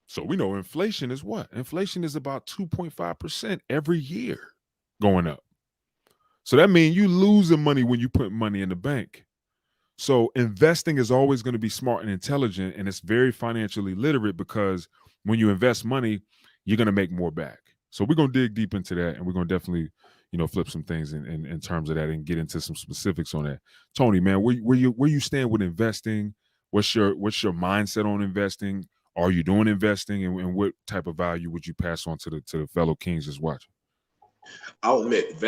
A: So we know inflation is what? Inflation is about 2.5% every year going up. So that means you losing money when you put money in the bank. So investing is always going to be smart and intelligent, and it's very financially literate because when you invest money, you're going to make more back. So we're going to dig deep into that, and we're going to definitely, flip some things in terms of that and get into some specifics on that. Tony, man, where you stand with investing? What's your mindset on investing? Are you doing investing, and what type of value would you pass on to the fellow kings that's watching?
B: I'll admit,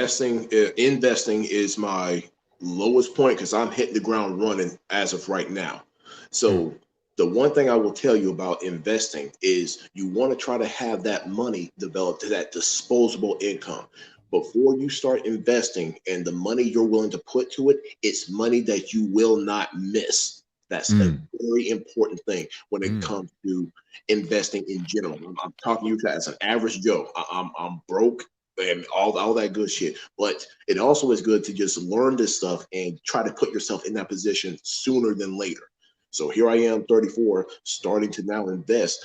B: investing is my lowest point because I'm hitting the ground running as of right now.
A: Mm,
B: So the one thing I will tell you about investing is you want to try to have that money develop to that disposable income. Before you start investing and the money you're willing to put to it, it's money that you will not miss. That's a
A: Mm,
B: very important thing when it
A: mm,
B: comes to investing in general. I'm talking to you as an average Joe. I'm broke and all that good shit. But it also is good to just learn this stuff and try to put yourself in that position sooner than later. So here I am, 34, starting to now invest.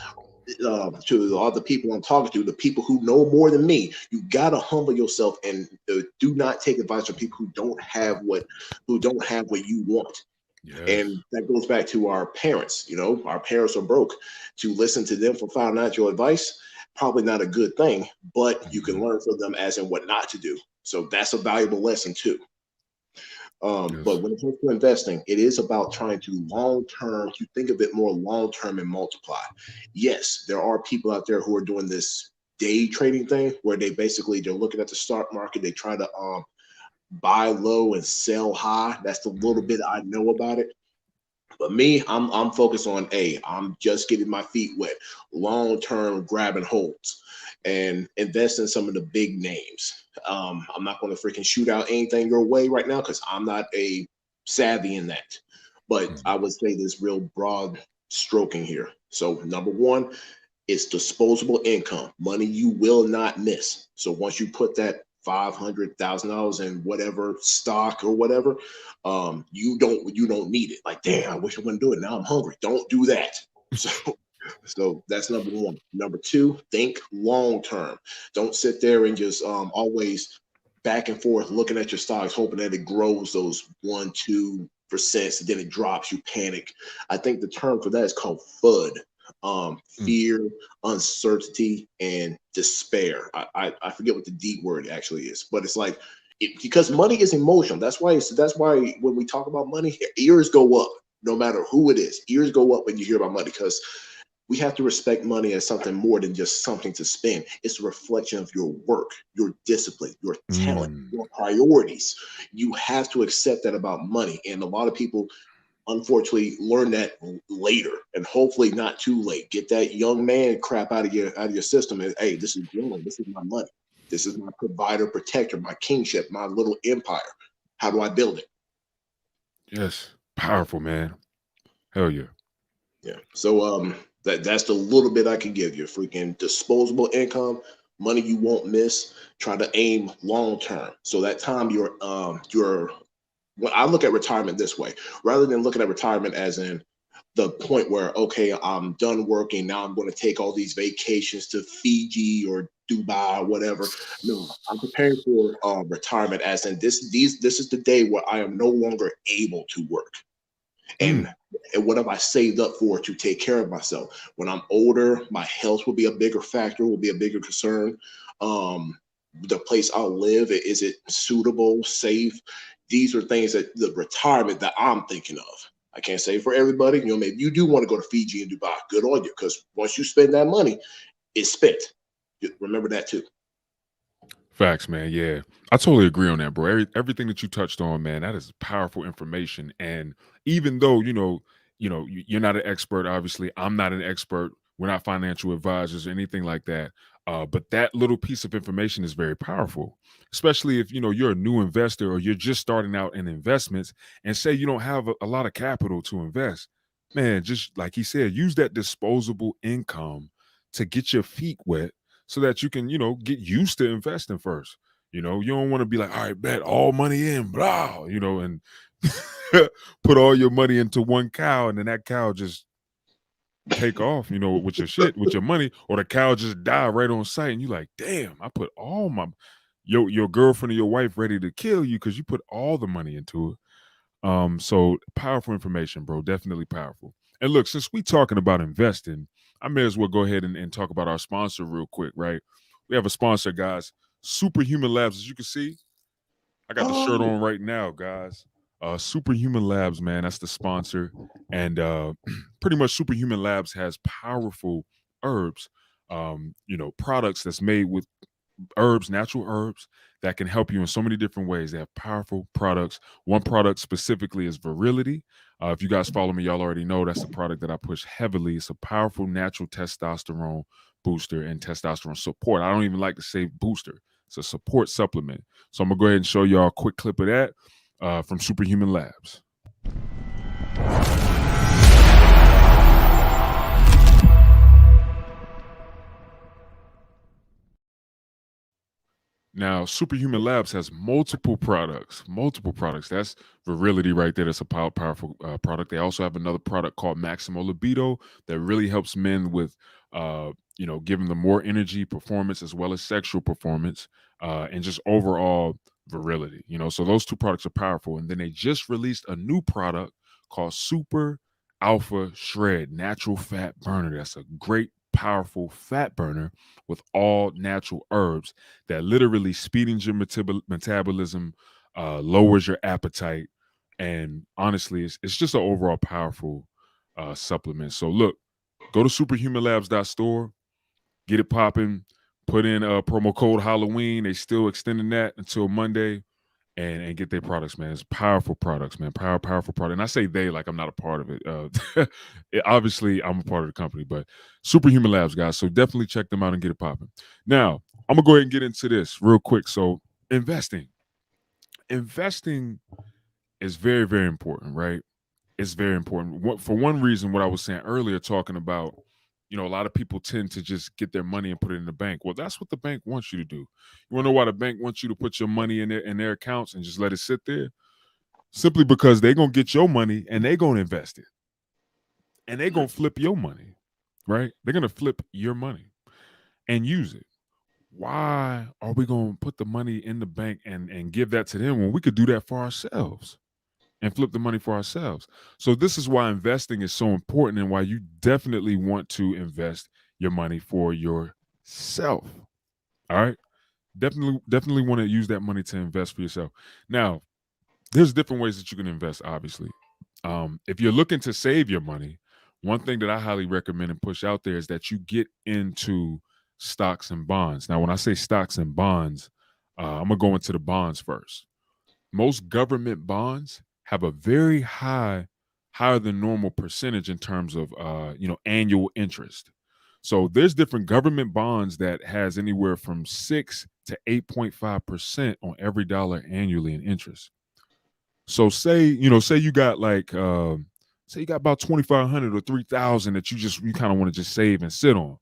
B: To all the people I'm talking to, the people who know more than me, you gotta humble yourself and do not take advice from people who don't have what you want.
A: yes.
B: And that goes back to our parents. You know, our parents are broke. To listen to them for financial advice, probably not a good thing, but you can
A: Mhm.
B: learn from them as in what not to do. So that's a valuable lesson too. But
A: Yes.
B: when it comes to investing, it is about trying to long term, to think of it more long term and multiply. Yes, there are people out there who are doing this day trading thing where they're looking at the stock market, they try to buy low and sell high. That's the little
A: Mhm.
B: bit I know about it. But me, I'm focused on I'm just getting my feet wet, long term grabbing holds, and invest in some of the big names. I'm not going to freaking shoot out anything your way right now because I'm not a savvy in that. But I
A: Mhm.
B: would say this real broad stroking here. So number one, it's disposable income, money you will not miss. So once you put that $500,000 in whatever stock or whatever, you don't need it. Like, damn, I wish I wouldn't do it. Now I'm hungry. Don't do that. So so that's number one. Number two, think long term. Don't sit there and just always back and forth looking at your stocks, hoping that it grows those 1, 2%, and then it drops. You panic. I think the term for that is called FUD.
A: Mm.
B: Fear, uncertainty, and despair. I forget what the D word actually is, but it's like because money is emotional. That's why when we talk about money, ears go up no matter who it is. Ears go up when you hear about money because we have to respect money as something more than just something to spend. It's a reflection of your work, your discipline, your talent,
A: Mm.
B: your priorities. You have to accept that about money. And a lot of people unfortunately learn that later and hopefully not too late. Get that young man crap out of your system and hey, this is young, this is my money. This is my provider, protector, my kingship, my little empire. How do I build it?
A: Yes. Powerful, man. Hell yeah.
B: Yeah. So that's the little bit I can give you. Freaking disposable income, money you won't miss. Try to aim long term. So that time you're when I look at retirement this way, rather than looking at retirement as in the point where okay, I'm done working, now I'm going to take all these vacations to Fiji or Dubai or whatever. No, I'm preparing for retirement as in this is the day where I am no longer able to work.
A: Mm.
B: And what have I saved up for to take care of myself? When I'm older, my health will be a bigger factor, will be a bigger concern. The place I'll live, is it suitable, safe? These are things that the retirement that I'm thinking of. I can't say for everybody. Maybe you do want to go to Fiji and Dubai. Good on you, because once you spend that money, it's spent. Remember that too.
A: Facts, man. Yeah, I totally agree on that, bro. Everything that you touched on, man, that is powerful information. And even though you're not an expert, obviously, I'm not an expert. We're not financial advisors or anything like that. But that little piece of information is very powerful, especially if you're a new investor or you're just starting out in investments, and say you don't have a lot of capital to invest. Man, just like he said, use that disposable income to get your feet wet so that you can, get used to investing first. You don't want to be like, all right, bet all money in, blah, and put all your money into one cow and then that cow just take off, with your shit, with your money, or the cow just die right on sight. And you like, damn, I put all my your girlfriend or your wife ready to kill you because you put all the money into it. So powerful information, bro. Definitely powerful. And look, since we talking about investing, I may as well go ahead and talk about our sponsor real quick, right? We have a sponsor, guys. Superhuman Labs. As you can see, I got the shirt
B: Oh,
A: on right now, guys. Superhuman Labs, man, that's the sponsor. And pretty much Superhuman Labs has powerful herbs, products that's made with herbs, natural herbs that can help you in so many different ways. They have powerful products. One product specifically is Virility. If you guys follow me, y'all already know that's the product that I push heavily. It's a powerful natural testosterone booster and testosterone support. I don't even like to say booster. It's a support supplement. So I'm gonna go ahead and show y'all a quick clip of that from Superhuman Labs. Now, Superhuman Labs has multiple products, multiple products. That's Virility right there. That's a powerful product. They also have another product called Maximo Libido that really helps men with, giving them more energy, performance, as well as sexual performance, and just overall virility. So those two products are powerful. And then they just released a new product called Super Alpha Shred Natural Fat Burner. That's a great, powerful fat burner with all natural herbs that literally speedens your metabolism, lowers your appetite, and honestly, it's just an overall powerful supplement. So look, go to superhumanlabs.store, get it popping, put in a promo code Halloween. They still extending that until Monday. And get their products, man. It's powerful products, man. Powerful product. And I say they like I'm not a part of it. Obviously, I'm a part of the company, but Superhuman Labs, guys. So definitely check them out and get it popping. Now, I'm gonna go ahead and get into this real quick. So investing is very, very important, right? It's very important. For one reason, what I was saying earlier, talking about, a lot of people tend to just get their money and put it in the bank. Well, that's what the bank wants you to do. You want to know why the bank wants you to put your money in their accounts and just let it sit there? Simply because they're gonna get your money and they're gonna invest it. And they're gonna flip your money, right? They're gonna flip your money and use it. Why are we gonna put the money in the bank and give that to them when we could do that for ourselves? And flip the money for ourselves. So this is why investing is so important and why you definitely want to invest your money for yourself. All right? Definitely want to use that money to invest for yourself. Now, there's different ways that you can invest, obviously. If you're looking to save your money, one thing that I highly recommend and push out there is that you get into stocks and bonds. Now, when I say stocks and bonds, I'm gonna go into the bonds first. Most government bonds have a very higher than normal percentage in terms of annual interest. So there's different government bonds that has anywhere from 6 to 8.5% on every dollar annually in interest. So say you got like say you got about 2,500 or 3,000 that you kind of want to just save and sit on.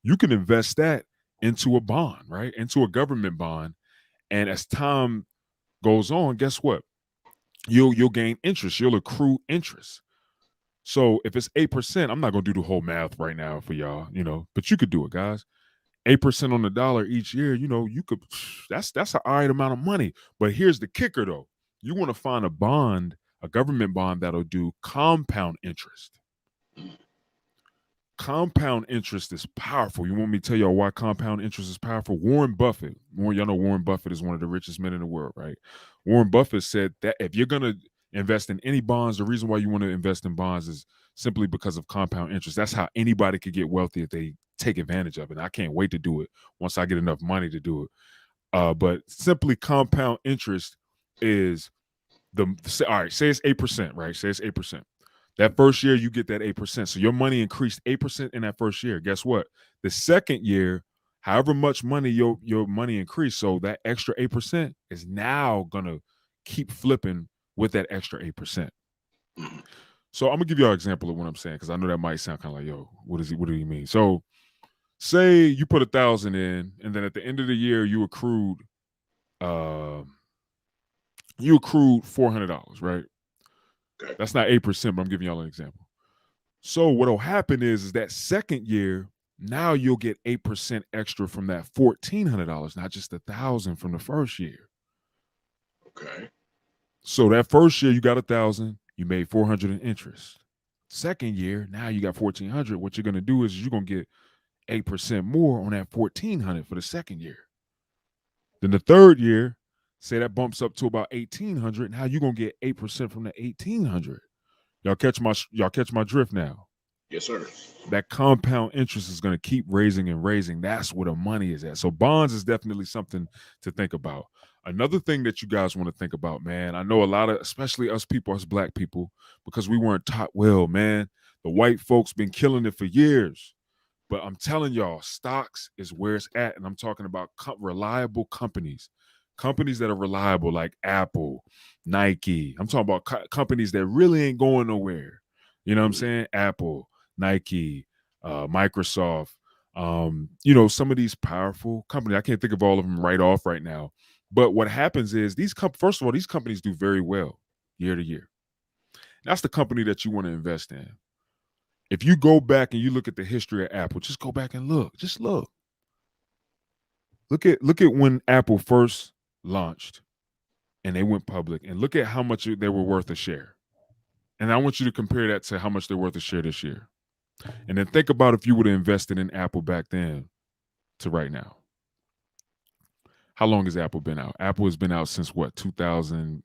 A: You can invest that into a bond, right? Into a government bond. And as time goes on, guess what? You'll gain interest. You'll accrue interest. So if it's 8%, I'm not gonna do the whole math right now for y'all, but you could do it, guys. 8% on the dollar each year, you could that's an all right amount of money. But here's the kicker though. You want to find a bond, a government bond that'll do compound interest. Compound interest is powerful. You want me to tell y'all why compound interest is powerful? Warren Buffett. Y'all know Warren Buffett is one of the richest men in the world, right? Warren Buffett said that if you're gonna invest in any bonds, the reason why you want to invest in bonds is simply because of compound interest. That's how anybody could get wealthy if they take advantage of it. And I can't wait to do it once I get enough money to do it. But simply compound interest is all right, say it's 8%, right? Say it's 8%. That first year, you get that 8%. So your money increased 8% in that first year. Guess what? The second year, however much money your money increased, so that extra 8% is now gonna keep flipping with that extra 8%. So I'm gonna give you an example of what I'm saying because I know that might sound kind of like, yo, what do you mean? So say you put 1,000 in, and then at the end of the year uh, you accrued $400, right?
B: Okay.
A: That's not 8%, but I'm giving y'all an example. So what'll happen is that second year, now you'll get 8% extra from that $1,400, not just 1,000 from the first year.
B: Okay.
A: So that first year you got 1,000, you made 400 in interest. Second year, now you got 1,400. What you're gonna do is you're gonna get 8% more on that 1,400 for the second year. Then the third year, say that bumps up to about 1,800. Now you're gonna get 8% from the 1,800. Y'all catch my drift now.
B: Yes, sir.
A: That compound interest is going to keep raising and raising. That's where the money is at. So bonds is definitely something to think about. Another thing that you guys want to think about, man. I know a lot of, especially us people, us black people, because we weren't taught well, man. The white folks been killing it for years. But I'm telling y'all, stocks is where it's at. And I'm talking about reliable companies, companies that are reliable like Apple, Nike. I'm talking about companies that really ain't going nowhere. You know what I'm saying? Apple, Nike, Microsoft, Some of these powerful companies, I can't think of all of them right off right now. But what happens is first of all, these companies do very well year to year. That's the company that you want to invest in. If you go back and you look at the history of Apple, just go back and look. Just look. Look at when Apple first launched and they went public, and look at how much they were worth a share. And I want you to compare that to how much they're worth a share this year. And then think about if you would have invested in Apple back then to right now. How long has Apple been out? Apple has been out since what, 2000?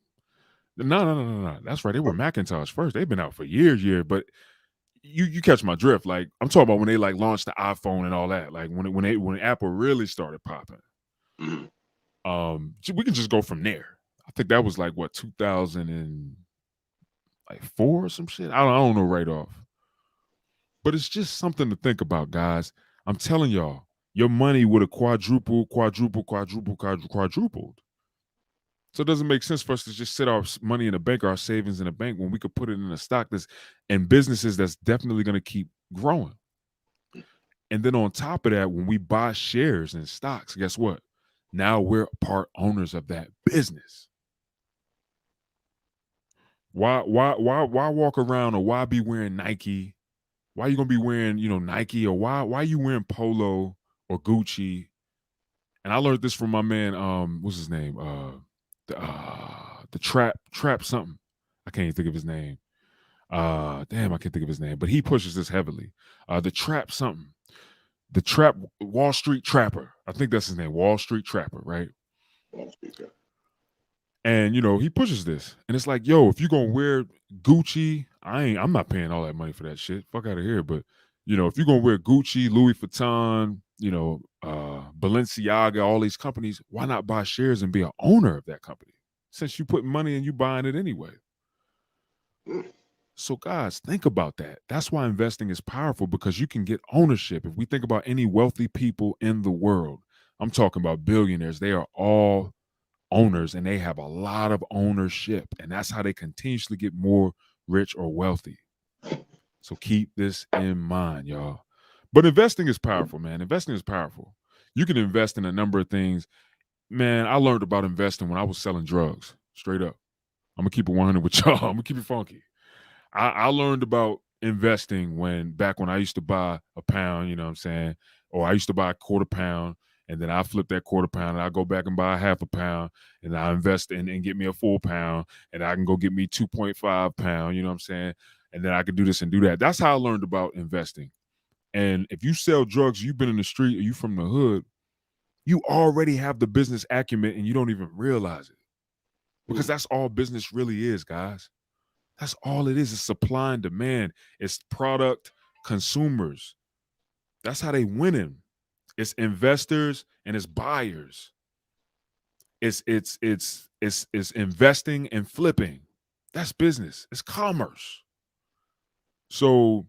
A: No. That's right. They were Macintosh first. They've been out for years. But you catch my drift. Like, I'm talking about when they like launched the iPhone and all that. Like when Apple really started popping.
B: Mhm.
A: We can just go from there. I think that was like what, 2004 or some shit. I don't know right off. But it's just something to think about, guys. I'm telling y'all, your money would have quadrupled. So it doesn't make sense for us to just sit our money in a bank, our savings in a bank, when we could put it in a stock that's and businesses that's definitely going to keep growing. And then on top of that, when we buy shares and stocks, guess what? Now we're part owners of that business. Why walk around, or why be wearing Nike? Why are you gonna be wearing, Nike, or why are you wearing Polo or Gucci? And I learned this from my man, what's his name? The trap something. I can't even think of his name. Damn, I can't think of his name, but he pushes this heavily. The trap something. The trap Wall Street Trapper. I think that's his name, Wall Street Trapper, right? And he pushes this, and it's like, yo, if you're gonna wear Gucci, I'm not paying all that money for that shit. Fuck out of here. But if you're gonna wear Gucci, Louis Vuitton, Balenciaga, all these companies, why not buy shares and be an owner of that company? Since you put money and you buying it anyway. So guys, think about that. That's why investing is powerful, because you can get ownership. If we think about any wealthy people in the world, I'm talking about billionaires, they are all owners, and they have a lot of ownership, and that's how they continuously get more rich or wealthy. So keep this in mind, y'all. But investing is powerful, man. Investing is powerful. You can invest in a number of things. Man, I learned about investing when I was selling drugs. Straight up. I'm gonna keep it 100 with y'all. I'm gonna keep it funky. I learned about investing back when I used to buy a pound, you know what I'm saying? Or I used to buy a quarter pound, and then I flip that quarter pound and I go back and buy a half a pound, and I invest in and get me a full pound, and I can go get me 2.5 pound, you know what I'm saying? And then I can do this and do that. That's how I learned about investing. And if you sell drugs, you've been in the street, or you from the hood, you already have the business acumen and you don't even realize it. Because that's all business really is, guys. That's all it is. It's supply and demand. It's product, consumers. That's how they winning. It's investors and it's buyers. It's investing and flipping. That's business. It's commerce. So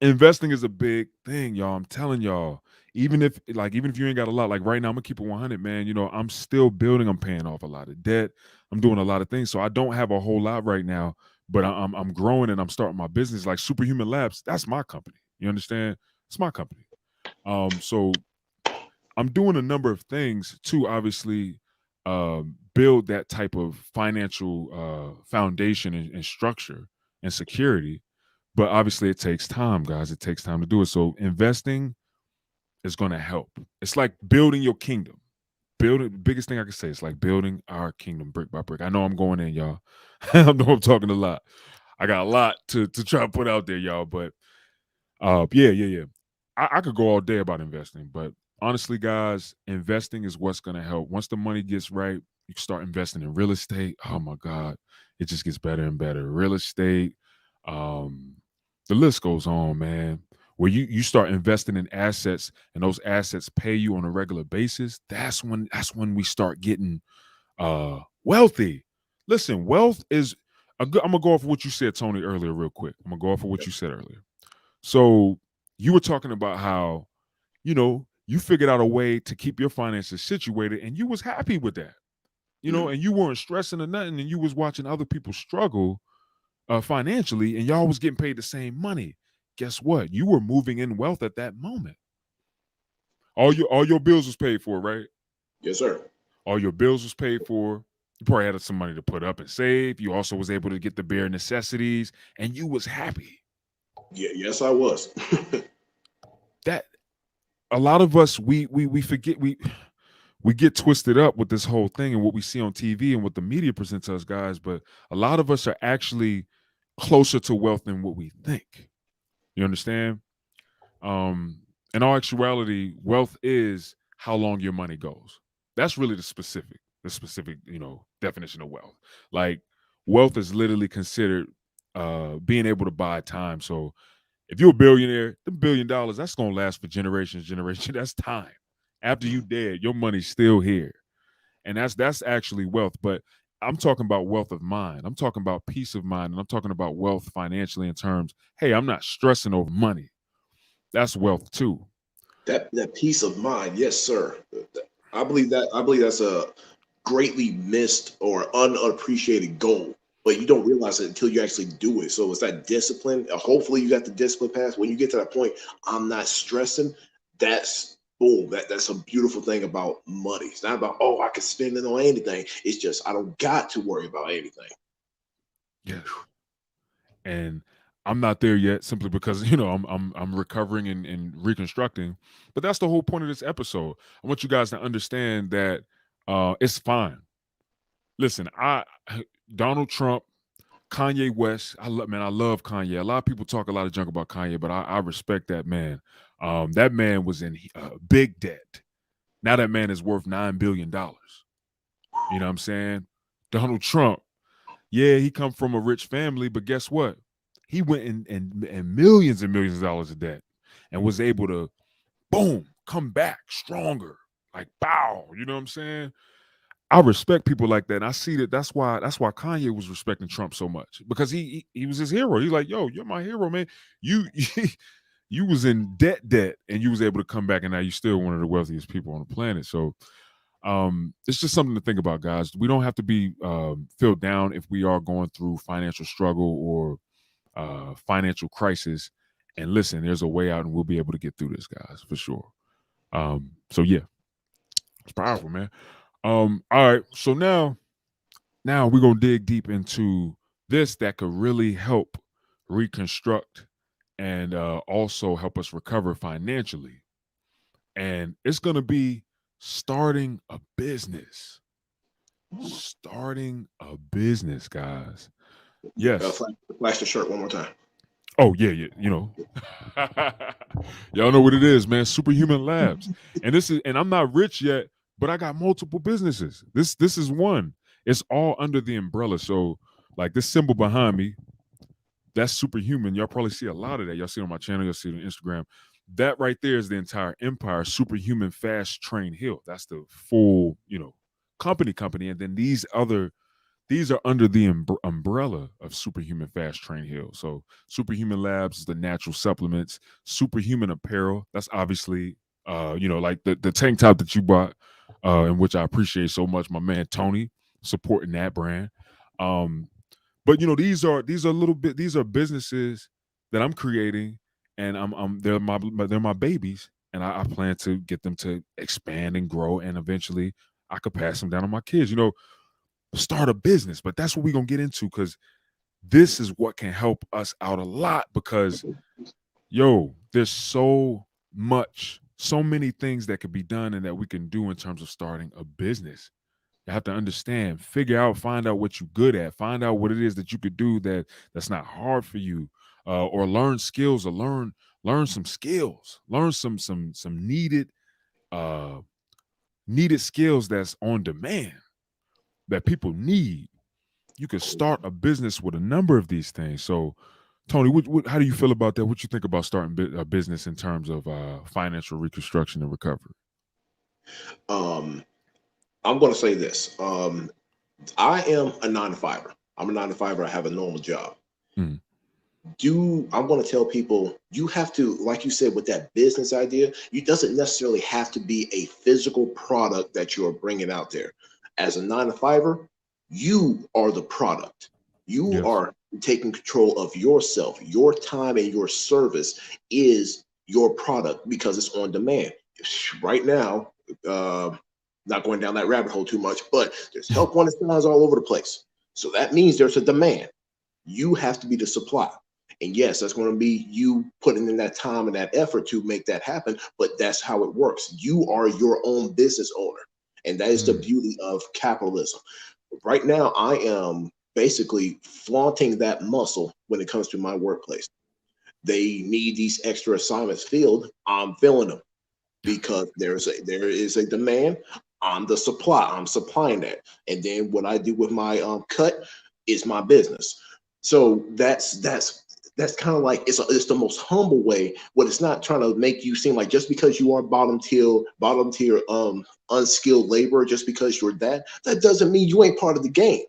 A: investing is a big thing, y'all. I'm telling y'all. Even if you ain't got a lot, like right now, I'm gonna keep it 100, man. I'm still building. I'm paying off a lot of debt. I'm doing a lot of things, so I don't have a whole lot right now. But I'm growing and I'm starting my business, like Superhuman Labs. That's my company. You understand? It's my company. So I'm doing a number of things to obviously build that type of financial foundation and structure and security. But obviously, it takes time, guys. It takes time to do it. So investing is going to help. It's like building your kingdom. Building, biggest thing I can say is like building our kingdom brick by brick. I know I'm going in, y'all. I know I'm talking a lot. I got a lot to try to put out there, y'all. But yeah. I could go all day about investing, but honestly, guys, investing is what's going to help. Once the money gets right, you can start investing in real estate. Oh my God, it just gets better and better. Real estate, um, the list goes on, man. Where you start investing in assets, and those assets pay you on a regular basis. That's when we start getting wealthy. Listen, wealth is a good. I'm gonna go off of what you said, Tony, earlier, real quick. I'm gonna go off of what you said earlier. So you were talking about how, you figured out a way to keep your finances situated, and you was happy with that, and you weren't stressing or nothing, and you was watching other people struggle financially, and y'all was getting paid the same money. guess what? You were moving in wealth at that moment. All your bills was paid for, right?
B: Yes, sir.
A: All your bills was paid for. You probably had some money to put up and save. You also was able to get the bare necessities, and you was happy.
B: Yeah, yes, I was.
A: That a lot of us we forget we get twisted up with this whole thing and what we see on TV and what the media presents us, guys. But a lot of us are actually closer to wealth than what we think. You understand? Um, in all actuality, wealth is how long your money goes. That's really the specific, definition of wealth. Like wealth is literally considered being able to buy time. So if you're a billionaire, the $1 billion, that's gonna last for generations. That's time. After you dead, your money's still here. And that's actually wealth. But I'm talking about wealth of mind. I'm talking about peace of mind. And I'm talking about wealth financially in terms, hey, I'm not stressing over money. That's wealth too.
B: That peace of mind, yes, sir. I believe that's a greatly missed or unappreciated goal, but you don't realize it until you actually do it. So it's that discipline. Hopefully, you got the discipline pass. When you get to that point, I'm not stressing. That's boom. That's a beautiful thing about money. It's not about, oh, I can spend it on anything. It's just I don't got to worry about anything.
A: Yes. And I'm not there yet simply because, I'm recovering and reconstructing. But that's the whole point of this episode. I want you guys to understand that it's fine. Listen, I Donald Trump, Kanye West, I love Kanye. A lot of people talk a lot of junk about Kanye, but I respect that man. That man was in big debt. Now that man is worth $9 billion. You know what I'm saying? Donald Trump, yeah, he come from a rich family, but guess what? He went in millions and millions of dollars of debt and was able to, boom, come back stronger. Like, bow. You know what I'm saying? I respect people like that. And I see that that's why Kanye was respecting Trump so much because he was his hero. He's like, yo, you're my hero, man. You you was in debt and you was able to come back and now you're still one of the wealthiest people on the planet. So it's just something to think about, guys. We don't have to be filled down if we are going through financial struggle or financial crisis. And listen, there's a way out and we'll be able to get through this, guys, for sure. So yeah, it's powerful, man. All right. So now we're gonna dig deep into this that could really help reconstruct and also help us recover financially. And it's gonna be starting a business. Starting a business, guys. Yes.
B: Flash the shirt one more time.
A: Oh yeah, yeah. Y'all know what it is, man. Superhuman Labs, and I'm not rich yet, but I got multiple businesses. This is one. It's all under the umbrella. So like this symbol behind me, that's Superhuman. Y'all probably see a lot of that. Y'all see it on my channel. Y'all see it on Instagram. That right there is the entire empire. Superhuman Fast Train Hill. That's the full, company. And then these are under the umbrella of Superhuman Fast Train Hill. So Superhuman Labs is the natural supplements, Superhuman Apparel. That's obviously, like the tank top that you bought, in which I appreciate so much. My man Tony supporting that brand. But these are businesses that I'm creating, and they're my babies, and I plan to get them to expand and grow, and eventually I could pass them down to my kids. Start a business, but that's what we're gonna get into because this is what can help us out a lot because there's so many things that could be done and that we can do in terms of starting a business. You have to understand, find out what you're good at, find out what it is that you could do that's not hard for you, or learn skills or learn some skills, learn some uh needed skills that's on demand that people need. You could start a business with a number of these things. So, Tony, how do you feel about that? What you think about starting a business in terms of financial reconstruction and recovery?
B: Um, I'm going to say this. I am a 9 to 5er. I'm a 9 to 5er. I have a normal job.
A: Mm.
B: I'm going to tell people you have to, like you said, with that business idea, you doesn't necessarily have to be a physical product that you're bringing out there. As a 9 to 5er, you are the product. You
A: Yes.
B: are taking control of yourself. Your time and your service is your product because it's on demand. Right now, uh, not going down that rabbit hole too much, but there's help wanted signs all over the place. So that means there's a demand. You have to be the supply. And yes, that's going to be you putting in that time and that effort to make that happen. But that's how it works. You are your own business owner. And that is the
A: Mm,
B: beauty of capitalism. Right now, I am basically flaunting that muscle when it comes to my workplace. They need these extra assignments filled. I'm filling them because there is a demand. I'm the supply. I'm supplying that, and then what I do with my cut is my business. So that's kind of like it's the most humble way. But it's not trying to make you seem like just because you are bottom tier unskilled labor, just because you're that doesn't mean you ain't part of the game.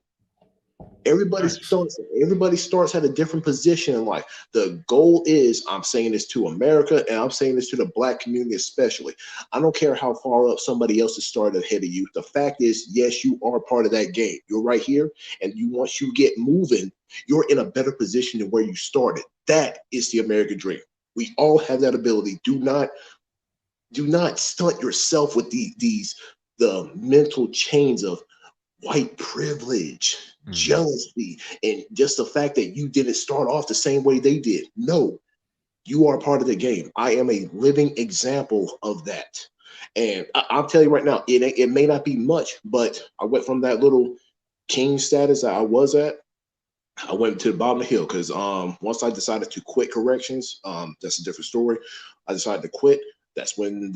B: Everybody
A: thanks.
B: starts everybody starts at a different position in life. The goal is, I'm saying this to America and I'm saying this to the black community especially. I don't care how far up somebody else has started ahead of you. The fact is, yes, you are part of that game. You're right here, and you once you get moving, you're in a better position than where you started. That is the American dream. We all have that ability. Do not stunt yourself with the mental chains of white privilege,
A: Mm,
B: jealousy, and just the fact that you didn't start off the same way they did. No, you are part of the game. I am a living example of that. And I'll tell you right now, it may not be much, but I went from that little king status that I was at. I went to the bottom of the hill because once I decided to quit corrections, that's a different story. I decided to quit. That's when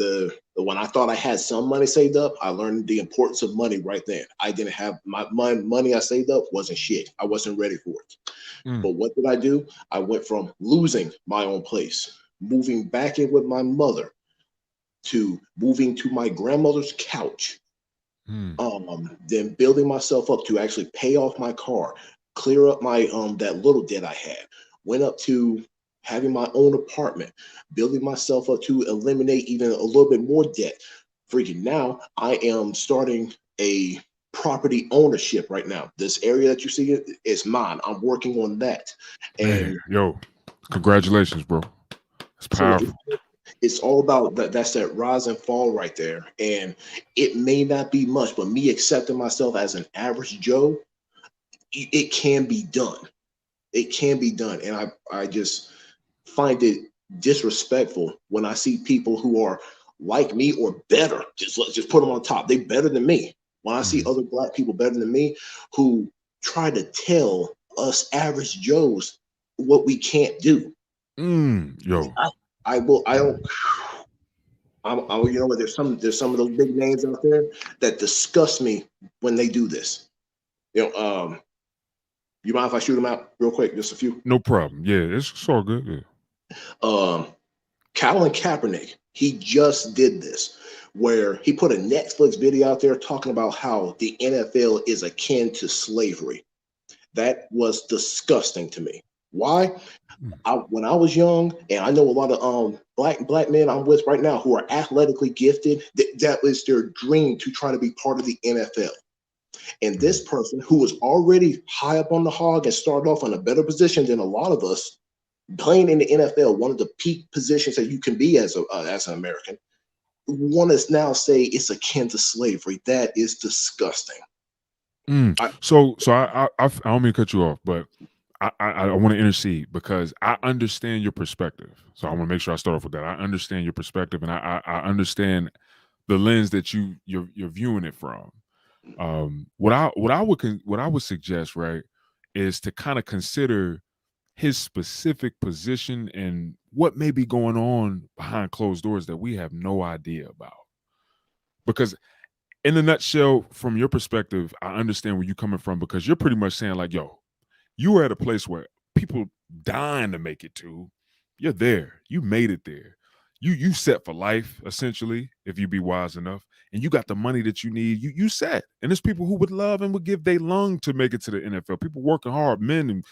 B: I thought I had some money saved up, I learned the importance of money right then. I didn't have my money I saved up wasn't shit. I wasn't ready for it.
A: mm,
B: But what did I do? I went from losing my own place, moving back in with my mother, to moving to my grandmother's couch,
A: mm.
B: then building myself up to actually pay off my car, clear up my that little debt I had, went up to having my own apartment, building myself up to eliminate even a little bit more debt. Freaking now, I am starting a property ownership right now. This area that you see is mine. I'm working on that.
A: Man,
B: And
A: yo, congratulations, bro. It's
B: so
A: powerful.
B: it's all about that. That's that rise and fall right there. And it may not be much, but me accepting myself as an average Joe, it can be done. It can be done. And I just find it disrespectful when I see people who are like me or better. Let's just put them on top. They better than me. When I see
A: Mm,
B: other black people better than me who try to tell us average Joes what we can't do.
A: yo.
B: I, I will. I don't. You know what? There's some of those big names out there that disgust me when they do this. You know, you mind if I shoot them out real quick? Just a few.
A: No problem. Yeah, it's all good. Yeah.
B: Um, Colin Kaepernick, he just did this, where he put a Netflix video out there talking about how the NFL is akin to slavery. That was disgusting to me. Why?
A: Mm,
B: When I was young, and I know a lot of black men I'm with right now who are athletically gifted, that was their dream to try to be part of the NFL. And
A: mm,
B: this person who was already high up on the hog and started off in a better position than a lot of us, playing in the NFL, one of the peak positions that you can be as an American, want to now say it's akin to slavery. That is disgusting.
A: mm.
B: I,
A: So I don't mean to cut you off, but I want to intercede because I understand your perspective. So I want to make sure I start off with that. I understand your perspective, and I understand the lens that you're viewing it from. What I would suggest, right, is to kind of consider his specific position and what may be going on behind closed doors that we have no idea about. Because in a nutshell, from your perspective, I understand where you're coming from because you're pretty much saying like, yo, you were at a place where people dying to make it to. You're there. You made it there. You set for life, essentially, if you be wise enough. And you got the money that you need. You set. And there's people who would love and would give their lung to make it to the NFL. People working hard, men and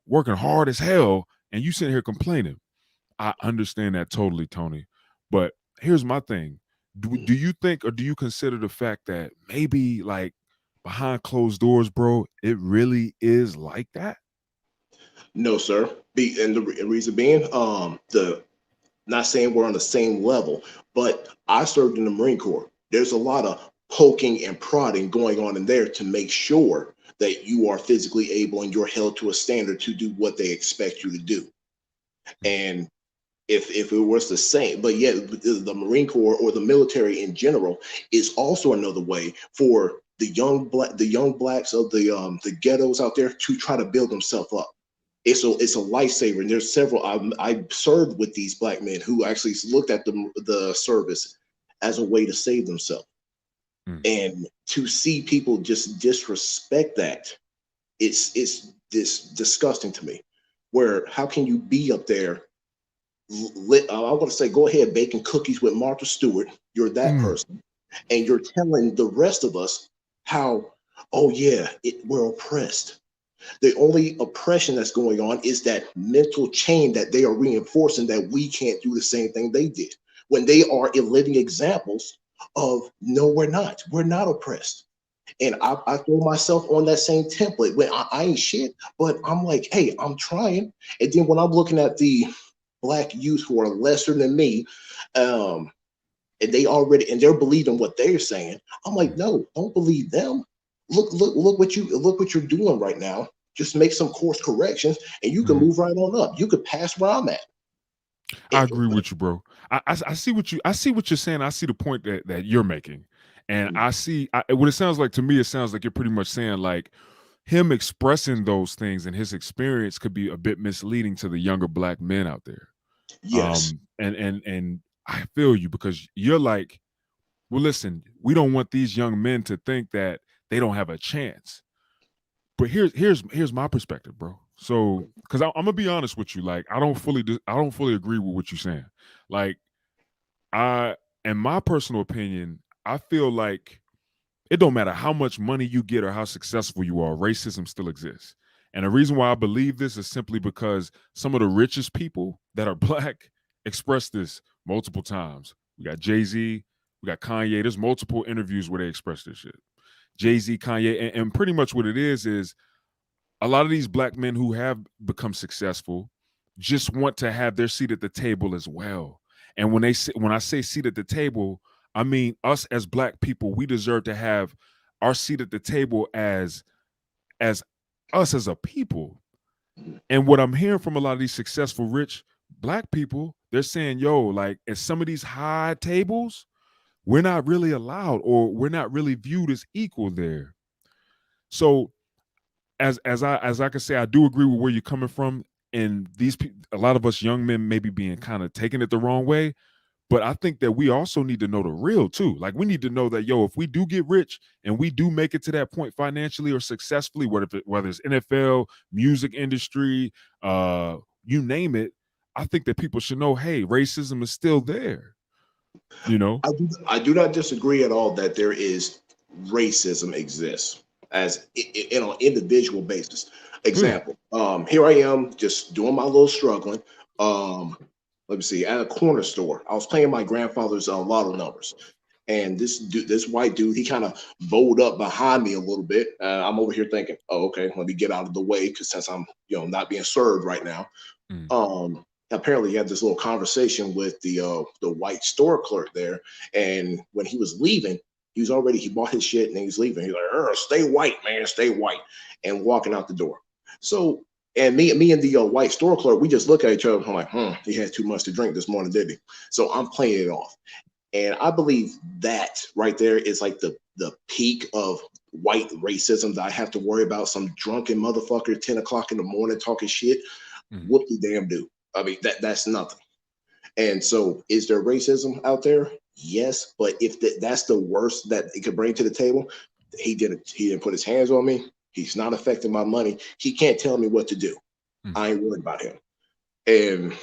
A: working hard as hell, and you sitting here complaining. I understand that totally, Tony. But here's my thing. Do you think or do you consider the fact that maybe like behind closed doors, bro, it really is like that?
B: No, sir. And the reason being, the not saying we're on the same level, but I served in the Marine Corps. There's a lot of poking and prodding going on in there to make sure that you are physically able and you're held to a standard to do what they expect you to do. And if it was the same, but yet the Marine Corps or the military in general is also another way for the young blacks of the ghettos out there to try to build themselves up. It's a lifesaver, and there's several. I served with these black men who actually looked at the service as a way to save themselves,
A: Mm.
B: and to see people just disrespect that, it's this disgusting to me. Where how can you be up there? I want to say, go ahead, baking cookies with Martha Stewart. You're that
A: Mm.
B: person, and you're telling the rest of us how, oh yeah, we're oppressed. The only oppression that's going on is that mental chain that they are reinforcing, that we can't do the same thing they did, when they are living examples of no, we're not. We're not oppressed. And I throw myself on that same template when I ain't shit, but I'm like, hey, I'm trying. And then when I'm looking at the black youth who are lesser than me, um, and they're believing what they're saying, I'm like, no, don't believe them. Look what you're doing right now. Just make some course corrections, and you can
A: Mhm.
B: move right on up. You could pass where I'm at.
A: I
B: It-
A: agree with you, bro. I see what you're saying. I see the point that you're making, and I see what it sounds like to me. It sounds like you're pretty much saying like him expressing those things and his experience could be a bit misleading to the younger black men out there.
B: yes,
A: And I feel you because you're like, well, listen, we don't want these young men to think that they don't have a chance. But here's my perspective, bro. So, because I'm gonna be honest with you, like I don't fully agree with what you're saying. Like I, in my personal opinion, I feel like it don't matter how much money you get or how successful you are, racism still exists. And the reason why I believe this is simply because some of the richest people that are black express this multiple times. We got Jay-Z, we got Kanye. There's multiple interviews where they express this shit. Jay-Z, Kanye, and pretty much what it is a lot of these black men who have become successful just want to have their seat at the table as well. And when I say seat at the table, I mean us as black people, we deserve to have our seat at the table as us as a people. And what I'm hearing from a lot of these successful rich black people, they're saying, "Yo, like at some of these high tables, we're not really allowed or we're not really viewed as equal there." So as I can say, I do agree with where you're coming from, and a lot of us young men maybe being kind of taking it the wrong way. But I think that we also need to know the real too. Like we need to know that yo, if we do get rich and we do make it to that point financially or successfully, whether it's NFL, music industry, you name it, I think that people should know, hey, racism is still there. You know?
B: I do not disagree at all that there is racism exists as in on individual basis.
A: Yeah.
B: Example, here I am just doing my little struggling. Let me see, at a corner store, I was playing my grandfather's lotto numbers, and this white dude, he kind of bowed up behind me a little bit. I'm over here thinking, oh, okay, let me get out of the way because since I'm not being served right now.
A: Mm.
B: Apparently he had this little conversation with the white store clerk there, and when he was leaving, he bought his shit and he was leaving. He's like, "Stay white, man, stay white," and walking out the door. So, and me and the white store clerk, we just look at each other. I'm like, he had too much to drink this morning, did he? So I'm playing it off, and I believe that right there is like the peak of white racism that I have to worry about some drunken motherfucker 10 o'clock in the morning talking shit.
A: Mm.
B: Whoop de damn do. I mean, that's nothing. And so, is there racism out there? Yes, but if that's the worst that it could bring to the table, He didn't put his hands on me. He's not affecting my money. He can't tell me what to do.
A: Mm.
B: I ain't worried about him. And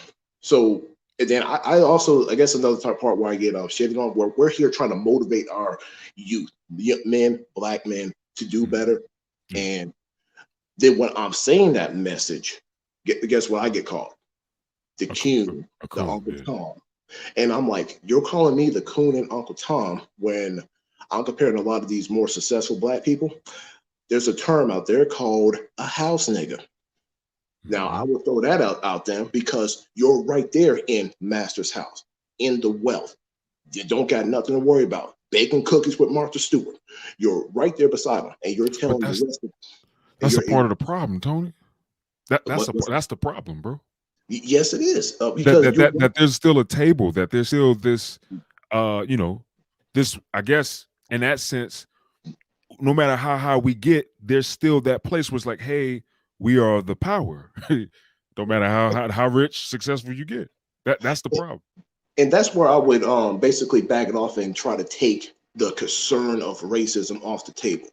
B: so, and then I also, I guess another part where I get shitting on, where we're here trying to motivate our youth, men, black men, to do
A: Mm.
B: better.
A: Yeah.
B: And then when I'm saying that message, guess what I get called? The coon,
A: A
B: the
A: coon.
B: Uncle
A: Yeah.
B: Tom. And I'm like, you're calling me the coon and Uncle Tom when I'm comparing a lot of these more successful black people. There's a term out there called a house nigga. Now, I
A: Hmm.
B: will throw that out there because you're right there in Master's house, in the wealth. You don't got nothing to worry about. Baking cookies with Martha Stewart. You're right there beside him, and you're
A: But
B: telling the rest of and
A: that's a
B: you're
A: part of the problem, Tony.
B: what,
A: That's the problem, bro.
B: yes, it is
A: That
B: because
A: that
B: you're
A: that that there's still a table. That there's still this, you know, this. I guess in that sense, no matter how high we get, there's still that place where it's like, hey, we are the power. Don't matter how rich, successful you get. That's the problem.
B: and that's where I would basically back it off and try to take the concern of racism off the table.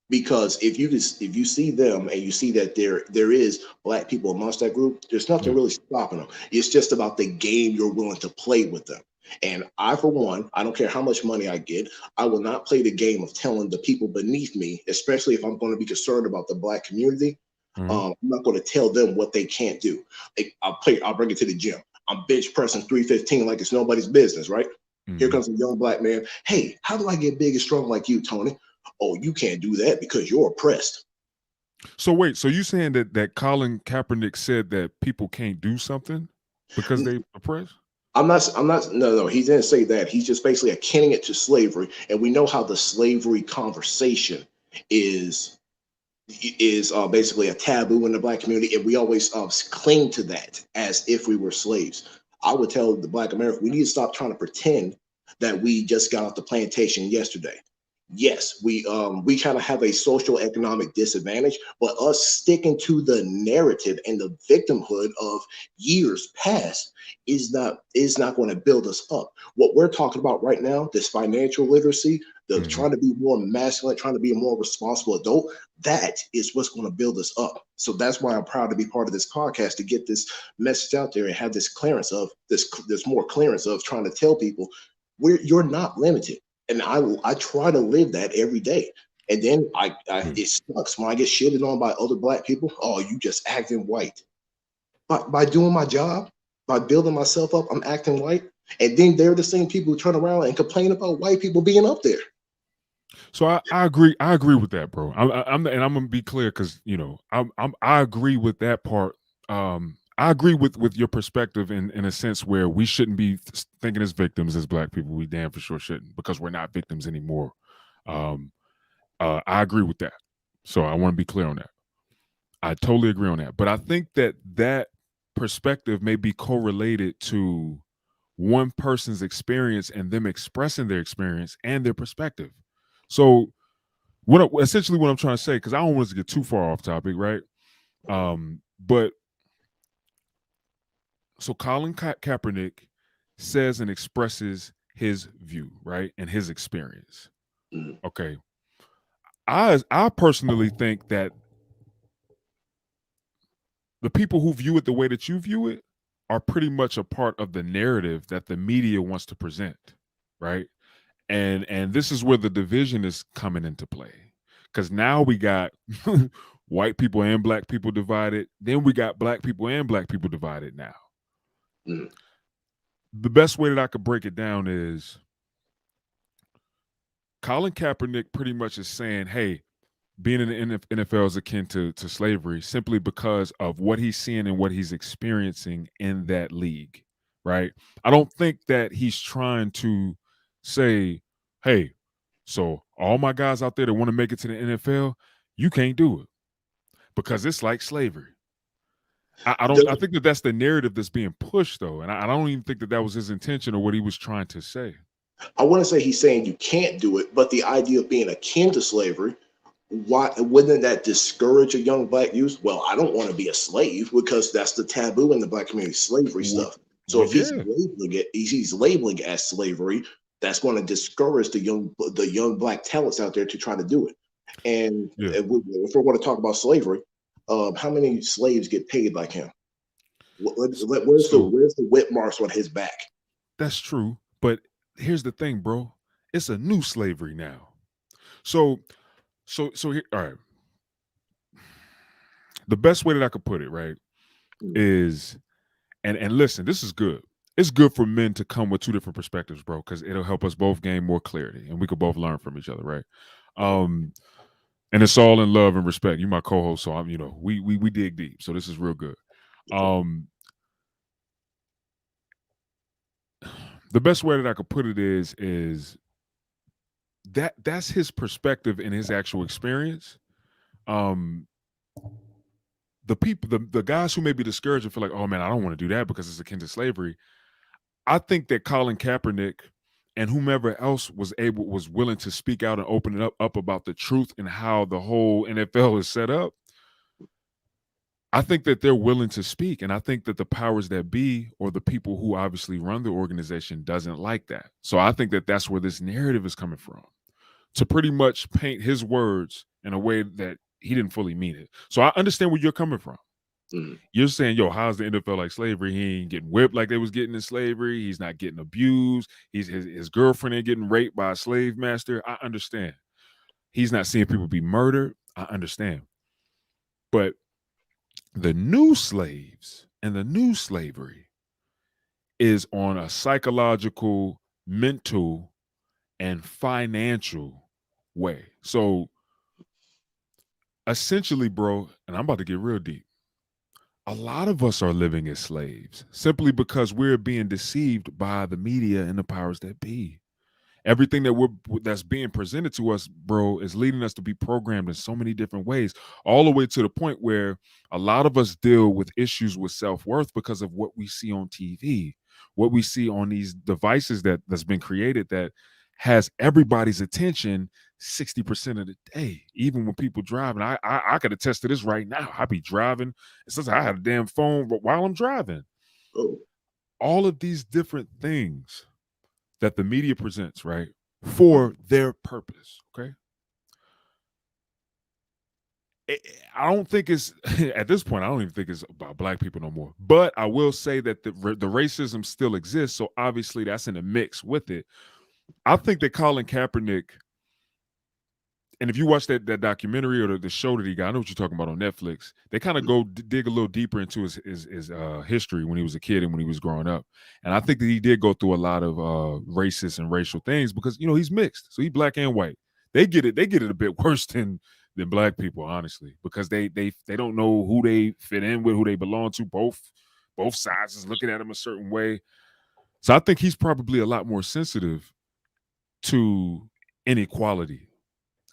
B: Because if you see them and you see that there is black people amongst that group, there's nothing
A: Yeah.
B: really stopping them. It's just about the game you're willing to play with them. And I, for one, I don't care how much money I get, I will not play the game of telling the people beneath me, especially if I'm going to be concerned about the black community.
A: Mhm.
B: I'm not going to tell them what they can't do. Like, I'll bring it to the gym. I'm bench pressing 315 like it's nobody's business, right? Here
A: Mhm.
B: comes a young black man. Hey, how do I get big and strong like you, Tony? Oh, you can't do that because you're oppressed.
A: So wait, so you saying that Colin Kaepernick said that people can't do something because they oppressed?
B: No, he didn't say that. He's just basically akin it to slavery. And we know how the slavery conversation is basically a taboo in the black community, and we always cling to that as if we were slaves. I would tell the black America we need to stop trying to pretend that we just got off the plantation yesterday. Yes, we kind of have a social economic disadvantage, but us sticking to the narrative and the victimhood of years past is not going to build us up. What we're talking about right now, this financial literacy, the
A: Mhm.
B: trying to be more masculine, trying to be a more responsible adult, that is what's going to build us up. So that's why I'm proud to be part of this podcast to get this message out there and have this clearance of this more clearance of trying to tell people you're not limited. And I try to live that every day. And then
A: Yeah.
B: it sucks when I get shitted on by other black people. Oh, you just acting white. By doing my job, by building myself up, I'm acting white. And then they're the same people who turn around and complain about white people being up there.
A: So I agree. I agree with that, bro. And I'm gonna be clear because I agree with that part. I agree with your perspective in a sense where we shouldn't be thinking as victims as black people. We damn for sure shouldn't because we're not victims anymore. Um, I agree with that. So I want to be clear on that. I totally agree on that. But I think that perspective may be correlated to one person's experience and them expressing their experience and their perspective. So essentially what I'm trying to say, because I don't want us to get too far off topic, right? But so Colin Kaepernick says and expresses his view, right, and his experience.
B: Mm,
A: Okay, I personally think that the people who view it the way that you view it are pretty much a part of the narrative that the media wants to present, right? And this is where the division is coming into play because now we got white people and black people divided, then we got black people divided. Now
B: mm,
A: the best way that I could break it down is Colin Kaepernick pretty much is saying, hey, being in the NFL is akin to slavery simply because of what he's seeing and what he's experiencing in that league, right? I don't think that he's trying to say, hey, so all my guys out there that want to make it to the NFL, you can't do it because it's like slavery. I don't. I
B: mm.
A: think that that's the narrative that's being pushed, though, and I don't even think that that was his intention or what he was trying to say.
B: I want to say he's saying you can't do it, but the idea of being akin to slavery, why wouldn't that discourage a young black youth? Well, I don't want to be a slave because that's the taboo in the black community, slavery
A: Well,
B: stuff. So
A: well,
B: if he's
A: yeah,
B: labeling it as slavery, that's going to discourage the young black talents out there to try to do it. And
A: yeah.
B: if we're going to talk about slavery, how many slaves get paid like him? Where's the
A: So
B: where's the whip marks on his back?
A: that's true, but here's the thing, bro. It's a new slavery now. So, so here, all right. The best way that I could put it, right,
B: Mm,
A: is and listen, this is good. It's good for men to come with two different perspectives, bro, because it'll help us both gain more clarity and we could both learn from each other, right?
B: okay.
A: Um, And it's all in love and respect. You my co-host, so I'm, we dig deep. So this is real good.
B: Okay.
A: Um, the best way that I could put it is that's his perspective and his actual experience. Um, the people, the guys who may be discouraged and feel like, oh man, I don't want to do that because it's akin to slavery. I think that Colin Kaepernick and whomever else was willing to speak out and open it up about the truth and how the whole NFL is set up. I think that they're willing to speak, and I think that the powers that be, or the people who obviously run the organization, doesn't like that. So I think that that's where this narrative is coming from, to pretty much paint his words in a way that he didn't fully mean it. So I understand where you're coming from.
B: Mhm.
A: You're saying, yo, how's the NFL like slavery? He ain't getting whipped like they was getting in slavery. He's not getting abused. His girlfriend ain't getting raped by a slave master. I understand. He's not seeing people be murdered. I understand. But the new slaves and the new slavery is on a psychological, mental, and financial way. So essentially, bro, and I'm about to get real deep. A lot of us are living as slaves simply because we're being deceived by the media and the powers that be. Everything that's being presented to us, bro, is leading us to be programmed in so many different ways, all the way to the point where a lot of us deal with issues with self-worth because of what we see on TV, what we see on these devices that's been created that has everybody's attention 60% of the day, even when people driving. I could attest to this right now. I be driving. It says I had a damn phone while I'm driving.
B: Oh,
A: All of these different things that the media presents, right, for their purpose. Okay. I don't think it's at this point. I don't even think it's about black people no more. But I will say that the racism still exists. So obviously that's in the mix with it. I think that Colin Kaepernick, and if you watch that documentary or the show that he got, I know what you're talking about on Netflix. They kind of go dig a little deeper into his history when he was a kid and when he was growing up. And I think that he did go through a lot of racist and racial things because he's mixed, so he's black and white. They get it. They get it a bit worse than black people, honestly, because they don't know who they fit in with, who they belong to. Both sides is looking at him a certain way. So I think he's probably a lot more sensitive to inequality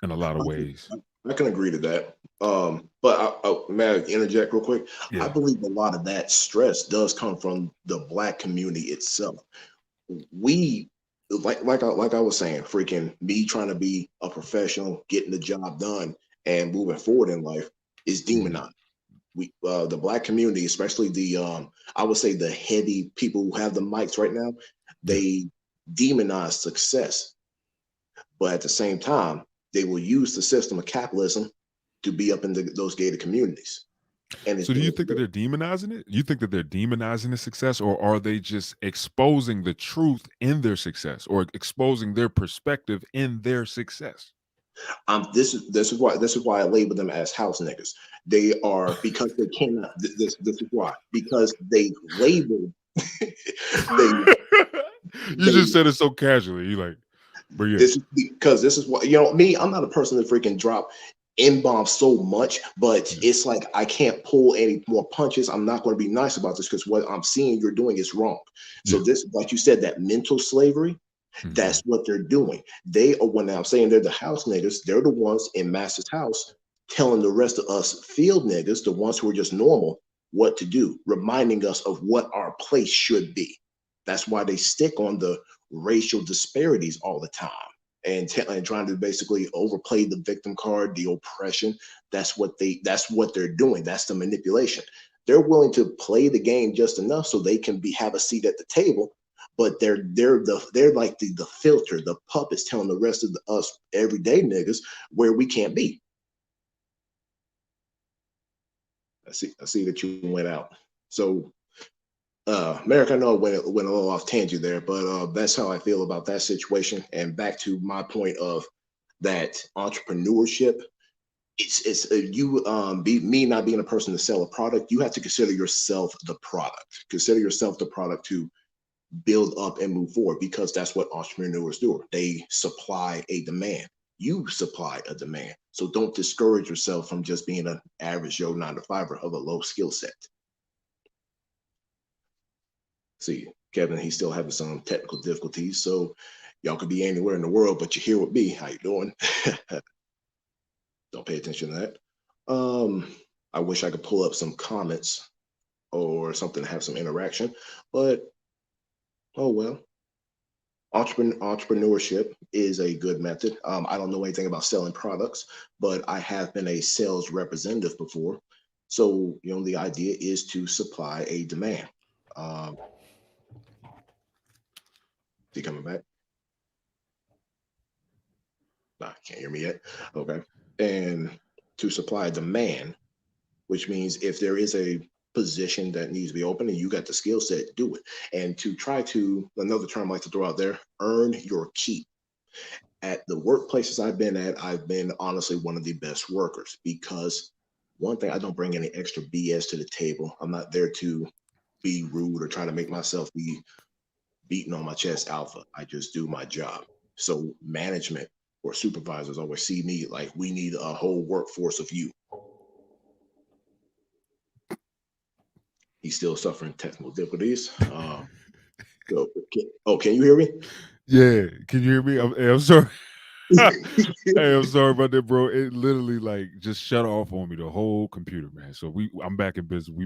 A: in a lot of ways.
B: I can agree to that. But may I interject real quick? I
A: Yeah.
B: believe a lot of that stress does come from the black community itself. We like I was saying, freaking me trying to be a professional, getting the job done, and moving forward in life is
A: Mhm.
B: demonized. We the black community, especially the I would say the heavy people who have the mics right now,
A: Yeah.
B: they demonize success, but at the same time, they will use the system of capitalism to be up in those gated communities. And
A: So do you think that they're demonizing it? You think that they're demonizing the success, or are they just exposing the truth in their success, or exposing their perspective in their success?
B: this is why I label them as house niggas. They are because they cannot. This is why because they label they
A: You
B: they
A: just said it so casually. You like, but yeah,
B: this is because this is what me. I'm not a person that freaking drop in bombs so much, but
A: yeah,
B: it's like I can't pull any more punches. I'm not going to be nice about this because what I'm seeing you're doing is wrong. So
A: yeah.
B: this, like you said, that mental slavery.
A: Mhm.
B: That's what they're doing. They are when I'm saying they're the house niggas. They're the ones in Master's house telling the rest of us field niggas, the ones who are just normal, what to do, reminding us of what our place should be. That's why they stick on the racial disparities all the time and trying to basically overplay the victim card, the oppression. That's what they're doing. That's the manipulation. They're willing to play the game just enough so they can have a seat at the table, but they're like the filter, the puppets telling the rest of us everyday niggas where we can't be. I see that you went out. So Merrick, I know I went a little off tangent there, but that's how I feel about that situation. And back to my point of that entrepreneurship, it's you be me not being a person to sell a product. You have to consider yourself the product. Consider yourself the product to build up and move forward because that's what entrepreneurs do. They supply a demand. You supply a demand. So don't discourage yourself from just being an average Joe 9 to 5 of a low skill set. See, Kevin, he's still having some technical difficulties. So y'all could be anywhere in the world, but you're here with me. How you doing? Don't pay attention to that. I wish I could pull up some comments or something to have some interaction, but oh well. Entrepreneurship is a good method. I don't know anything about selling products, but I have been a sales representative before. So, the idea is to supply a demand. Um, is he coming back? Nah, can't hear me yet. Okay. And to supply a demand, which means if there is a position that needs to be open and you got the skill set, do it. And to try to, another term I like to throw out there, earn your keep. At the workplaces I've been at, I've been honestly one of the best workers because one thing, I don't bring any extra BS to the table. I'm not there to be rude or try to make myself be beating on my chest alpha. I just do my job. So management or supervisors always see me like we need a whole workforce of you. He's still suffering technical difficulties. Can you hear me?
A: Yeah, can you hear me? I'm sorry. Hey, I'm sorry about that, bro. It literally like just shut off on me the whole computer, man. So I'm back in business.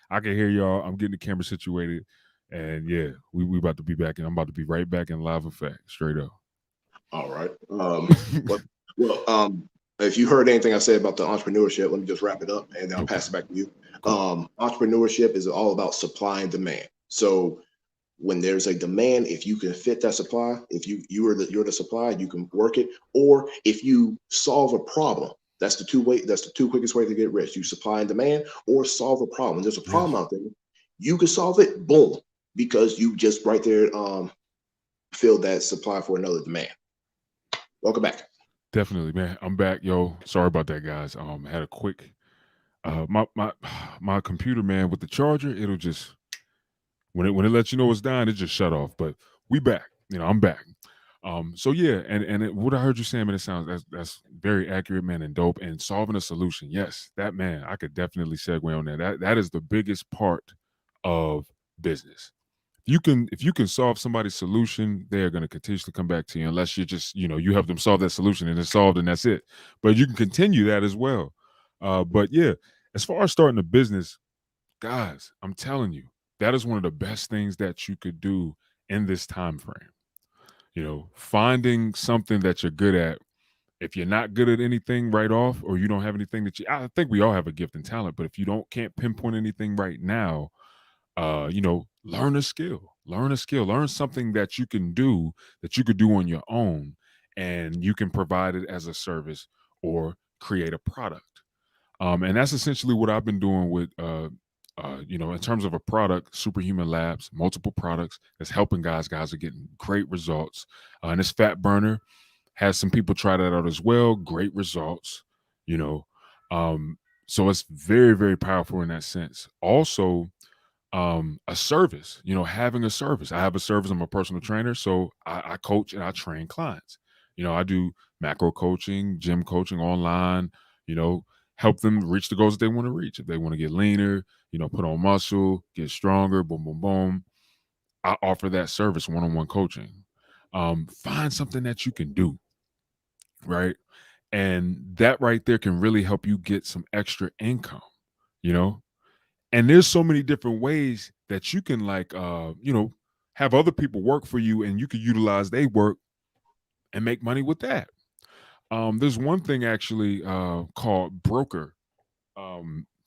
A: I can hear y'all. I'm getting the camera situated, and yeah, we about to be back, and I'm about to be right back in live effect, straight up.
B: All right. Well, if you heard anything I said about the entrepreneurship, let me just wrap it up and then I'll
A: Okay.
B: pass it back to you.
A: Cool.
B: Entrepreneurship is all about supply and demand. So when there's a demand, if you can fit that supply, if you're the supply, you can work it. Or if you solve a problem, that's the two quickest way to get rich. You supply and demand or solve a problem. There's a problem
A: Yes,
B: out there. You can solve it, boom, because you just right there filled that supply for another demand. Welcome back.
A: definitely, man. I'm back, yo. Sorry about that, guys. Had a quick my computer, man, with the charger, it'll just when it lets you know it's dying, it just shut off. But we back. I'm back. So yeah, what I heard you saying, man, it sounds that's very accurate, man, and dope. And solving a solution, yes, that man, I could definitely segue on that. That is the biggest part of business. If you can solve somebody's solution, they are going to continuously come back to you unless you just you help them solve that solution and it's solved and that's it. But you can continue that as well. But yeah, as far as starting a business, guys, I'm telling you, that is one of the best things that you could do in this time frame. Finding something that you're good at. If you're not good at anything right off, or you don't have anything I think we all have a gift and talent, but if you don't can't pinpoint anything right now, learn a skill, learn something that you can do that you could do on your own, and you can provide it as a service or create a product. And that's essentially what I've been doing with, in terms of a product, Superhuman Labs, multiple products that's helping guys. Guys are getting great results. And this fat burner has some people try that out as well. Great results, you know. Um, so it's very, very powerful in that sense. Also, a service, having a service. I have a service. I'm a personal trainer, so I coach and I train clients. I do macro coaching, gym coaching online, you know, help them reach the goals that they want to reach. If they want to get leaner, put on muscle, get stronger, boom, boom, boom. I offer that service, one-on-one coaching. Find something that you can do, right? And that right there can really help you get some extra income, you know? And there's so many different ways that you can have other people work for you, and you can utilize their work and make money with that. There's one thing actually called broker.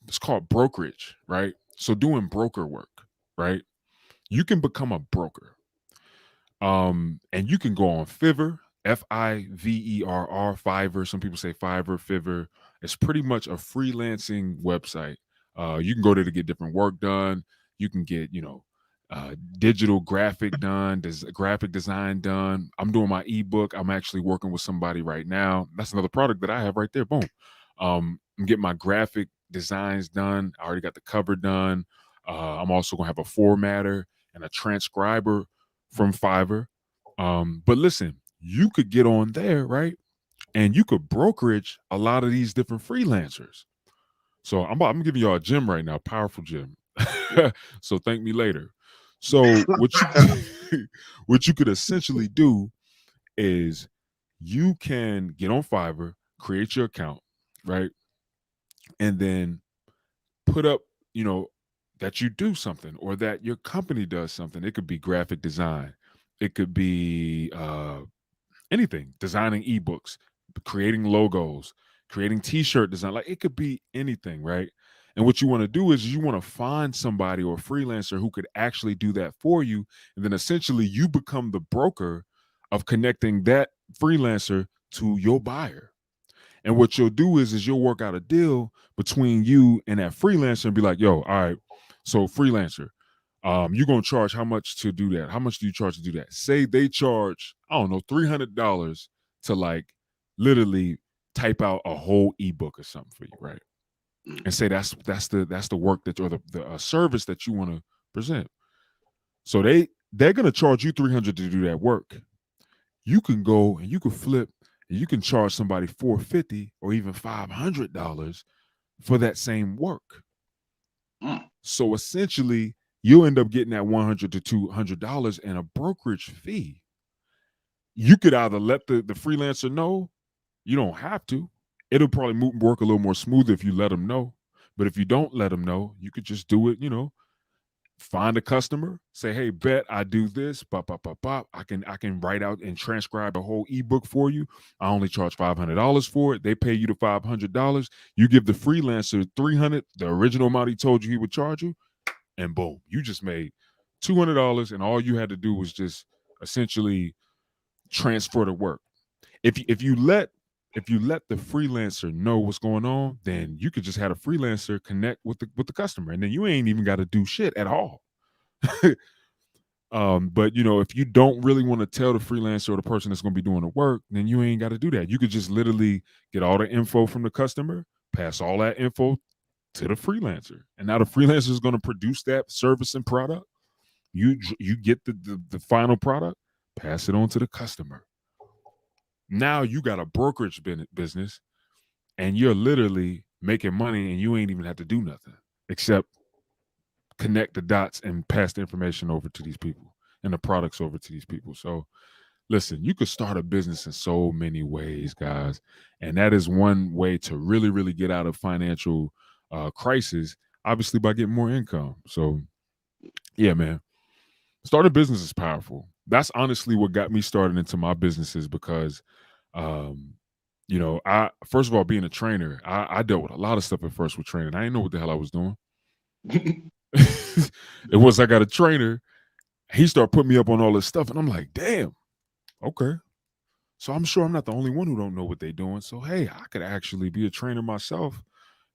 A: It's called brokerage, right? So doing broker work, right? You can become a broker. And you can go on Fiverr, Fiverr, Fiverr. Some people say Fiverr, Fiverr. It's pretty much a freelancing website. You can go there to get different work done. You can get, digital graphic design done. I'm doing my ebook. I'm actually working with somebody right now. That's another product that I have right there. Boom. I'm getting my graphic designs done. I already got the cover done. I'm also gonna have a formatter and a transcriber from Fiverr. But listen, you could get on there, right? and you could brokerage a lot of these different freelancers. So I'm giving y'all a gym right now, powerful gym. So thank me later. So what you what you could essentially do is you can get on Fiverr, create your account, right? And then put up, you know, that you do something or that your company does something. It could be graphic design. It could be anything, designing ebooks, creating logos, creating t-shirt design. Like it could be anything, right? And what you want to do is you want to find somebody or a freelancer who could actually do that for you. And then essentially you become the broker of connecting that freelancer to your buyer. And what you'll do is you'll work out a deal between you and that freelancer and be like, yo, all right, so freelancer, you're gonna charge how much to do that? How much do you charge to do that? Say they charge, I don't know, $300 to like literally type out a whole ebook or something for you, right? And say that's the work that or the service that you want to present. So they're gonna charge you 300 to do that work. You can go and you can flip and you can charge somebody 450 or even $500 for that same work.
B: Mm.
A: So essentially, you'll end up getting that $100 to $200 in a brokerage fee. You could either let the freelancer know, you don't have to. It'll probably work a little more smooth if you let them know. But if you don't let them know, you could just do it, find a customer, say, hey, bet I do this, bop, bop, bop, bop. I can write out and transcribe a whole ebook for you. I only charge $500 for it. They pay you the $500. You give the freelancer 300, the original amount he told you he would charge you, and boom, you just made $200, and all you had to do was just essentially transfer the work. If you let the freelancer know what's going on, then you could just have a freelancer connect with the customer, and then you ain't even got to do shit at all. But if you don't really want to tell the freelancer or the person that's going to be doing the work, then you ain't got to do that. You could just literally get all the info from the customer, pass all that info to the freelancer, and now the freelancer is going to produce that service and product. You get the final product, pass it on to the customer. Now you got a brokerage business, and you're literally making money, and you ain't even have to do nothing except connect the dots and pass the information over to these people and the products over to these people. So listen, you could start a business in so many ways, guys. And that is one way to really, really get out of financial crisis, obviously by getting more income. So yeah, man, start a business is powerful. That's honestly what got me started into my businesses because, I first of all, being a trainer, I dealt with a lot of stuff at first with training. I didn't know what the hell I was doing. And once I got a trainer, he started putting me up on all this stuff, and I'm like, damn, okay. So I'm sure I'm not the only one who don't know what they're doing. So hey, I could actually be a trainer myself.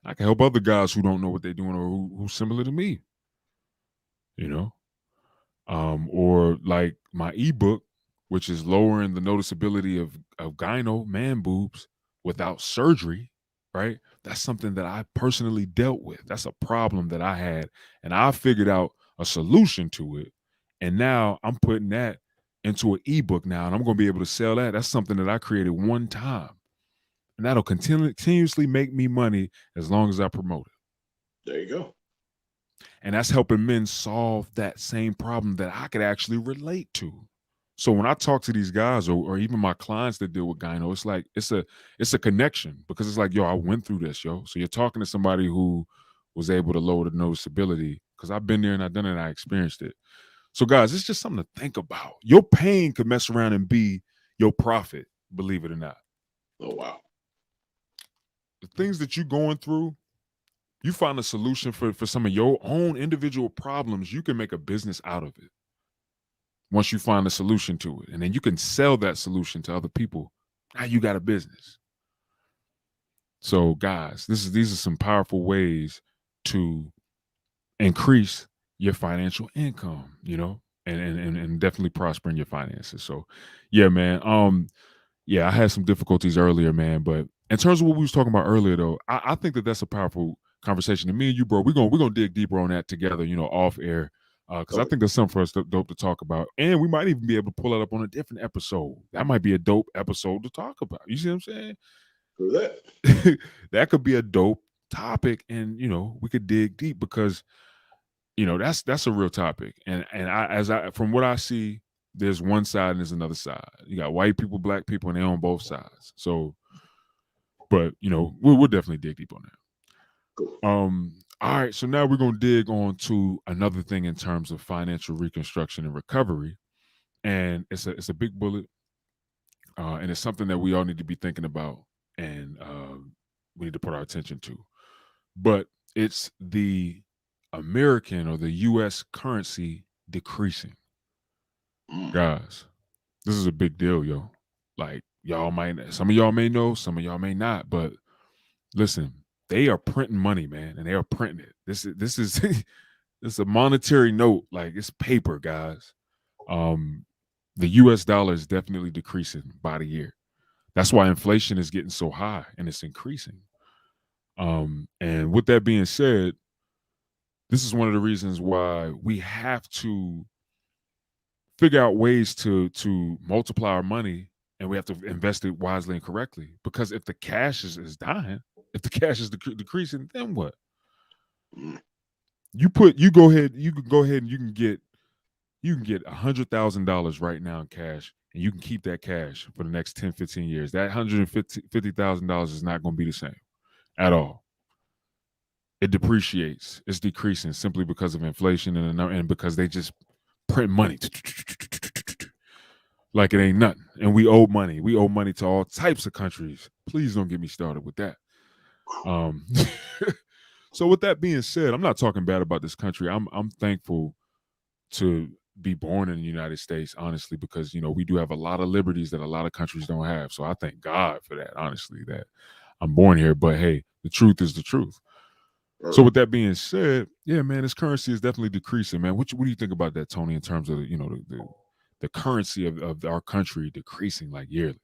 A: I can help other guys who don't know what they're doing or who's similar to me, you know. Or like my ebook, which is lowering the noticeability of gyno man boobs without surgery, right? That's something that I personally dealt with. That's a problem that I had, and I figured out a solution to it. And now I'm putting that into an ebook now, and I'm going to be able to sell that. That's something that I created one time, and that'll continuously make me money as long as I promote it.
B: There you go.
A: And that's helping men solve that same problem that I could actually relate to. So when I talk to these guys or even my clients that deal with gyno, it's like it's a connection because it's like, yo, I went through this, yo. So you're talking to somebody who was able to lower the noticeability because I've been there and I've done it and I experienced it. So guys, it's just something to think about. Your pain could mess around and be your profit, believe it or not.
B: Oh wow.
A: The things that you're going through, you find a solution for some of your own individual problems, you can make a business out of it once you find a solution to it. And then you can sell that solution to other people. Now you got a business. So, guys, these are some powerful ways to increase your financial income, and definitely prosper in your finances. So, yeah, man. Yeah, I had some difficulties earlier, man. But in terms of what we was talking about earlier, though, I think that that's a powerful conversation. And me and you, bro, we're gonna dig deeper on that together, off air. because I
B: Okay.
A: think there's something for us dope to talk about, and we might even be able to pull it up on a different episode. That might be a dope episode to talk about. You see what I'm saying?
B: For that.
A: That could be a dope topic, and we could dig deep because that's a real topic. And I from what I see, there's one side and there's another side. You got white people, black people, and they on both sides. So, but we'll definitely dig deep on that.
B: Cool.
A: All right, so now we're gonna dig on to another thing in terms of financial reconstruction and recovery, and it's a big bullet, and it's something that we all need to be thinking about, and we need to put our attention to. But it's the American or the U.S. currency decreasing,
B: Mm.
A: guys. This is a big deal, yo. Like some of y'all may know, some of y'all may not, but listen, they are printing money, man, and they are printing it. This is this is a monetary note, like it's paper, guys. Um, the U.S. dollar is definitely decreasing by the year. That's why inflation is getting so high and it's increasing. And with that being said, this is one of the reasons why we have to figure out ways to multiply our money, and we have to invest it wisely and correctly. Because if the cash is dying, if the cash is decreasing, then what?
B: Mm.
A: You can go ahead and you can get $100,000 right now in cash, and you can keep that cash for the next 10, 15 years. That $150,000 is not going to be the same at all. It depreciates. It's decreasing simply because of inflation and because they just print money like it ain't nothing. And we owe money. We owe money to all types of countries. Please don't get me started with that. Um, so with that being said, I'm not talking bad about this country. I'm thankful to be born in the United States, honestly, because we do have a lot of liberties that a lot of countries don't have. So I thank God for that, honestly, that I'm born here. But hey, the truth is the truth. So with that being said, yeah, man, this currency is definitely decreasing, man. What do you think about that, Tony, in terms of the currency of our country decreasing like yearly?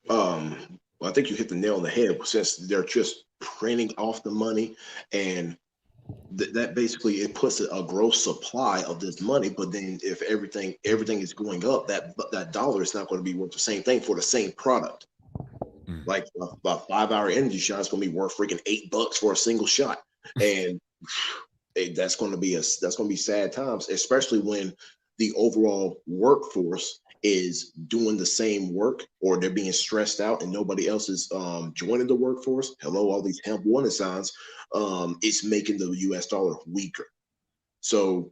B: Well, I think you hit the nail on the head since they're just printing off the money, and that basically it puts a gross supply of this money. But then if everything is going up, that dollar is not going to be worth the same thing for the same product.
A: Mm.
B: Like a 5 hour energy shot is going to be worth freaking $8 for a single shot, and that's going to be sad times, especially when the overall workforce is doing the same work, or they're being stressed out and nobody else is joining the workforce. Hello, all these hemp warning signs. It's making the U.S. dollar weaker. So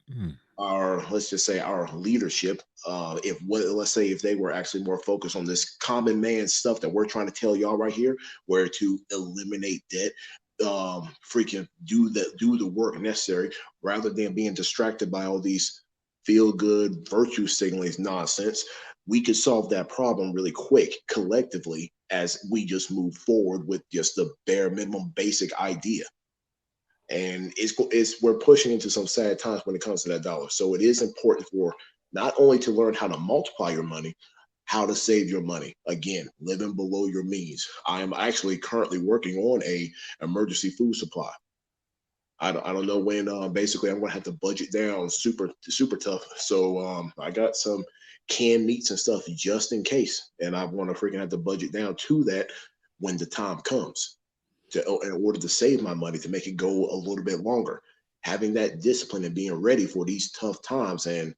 A: Mm.
B: our let's just say our leadership, if what let's say if they were actually more focused on this common man stuff that we're trying to tell y'all right here, where to eliminate debt, freaking do the work necessary rather than being distracted by all these feel good virtue signaling nonsense, we could solve that problem really quick collectively as we just move forward with just the bare minimum basic idea. And it's we're pushing into some sad times when it comes to that dollar. So it is important for not only to learn how to multiply your money, how to save your money. Again, living below your means. I am actually currently working on a emergency food supply. I don't know when. Basically, I'm gonna have to budget down super tough. So I got some canned meats and stuff just in case, and I want to freaking have to budget down to that when the time comes in order to save my money to make it go a little bit longer. Having that discipline and being ready for these tough times, and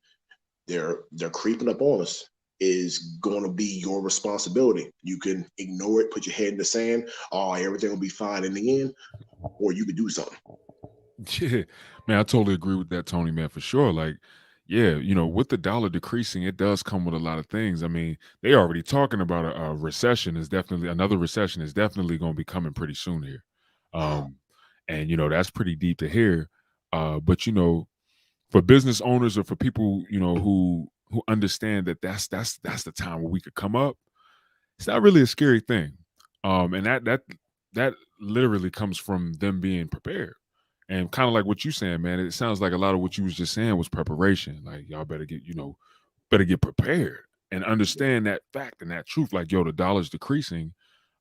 B: they're creeping up on us, is going to be your responsibility. You can ignore it, put your head in the sand. Oh, everything will be fine in the end, or you could do something.
A: Yeah, man, I totally agree with that, Tony, man, for sure. Like, yeah, with the dollar decreasing, it does come with a lot of things. I mean, they already talking about a recession is definitely another recession is definitely going to be coming pretty soon here. Um, and that's pretty deep to hear. But for business owners or for people, who understand that that's the time where we could come up, it's not really a scary thing. And that literally comes from them being prepared. And kind of like what you saying, man, it sounds like a lot of what you was just saying was preparation. Like y'all better get prepared and understand that fact and that truth. Like, yo, the dollar's decreasing.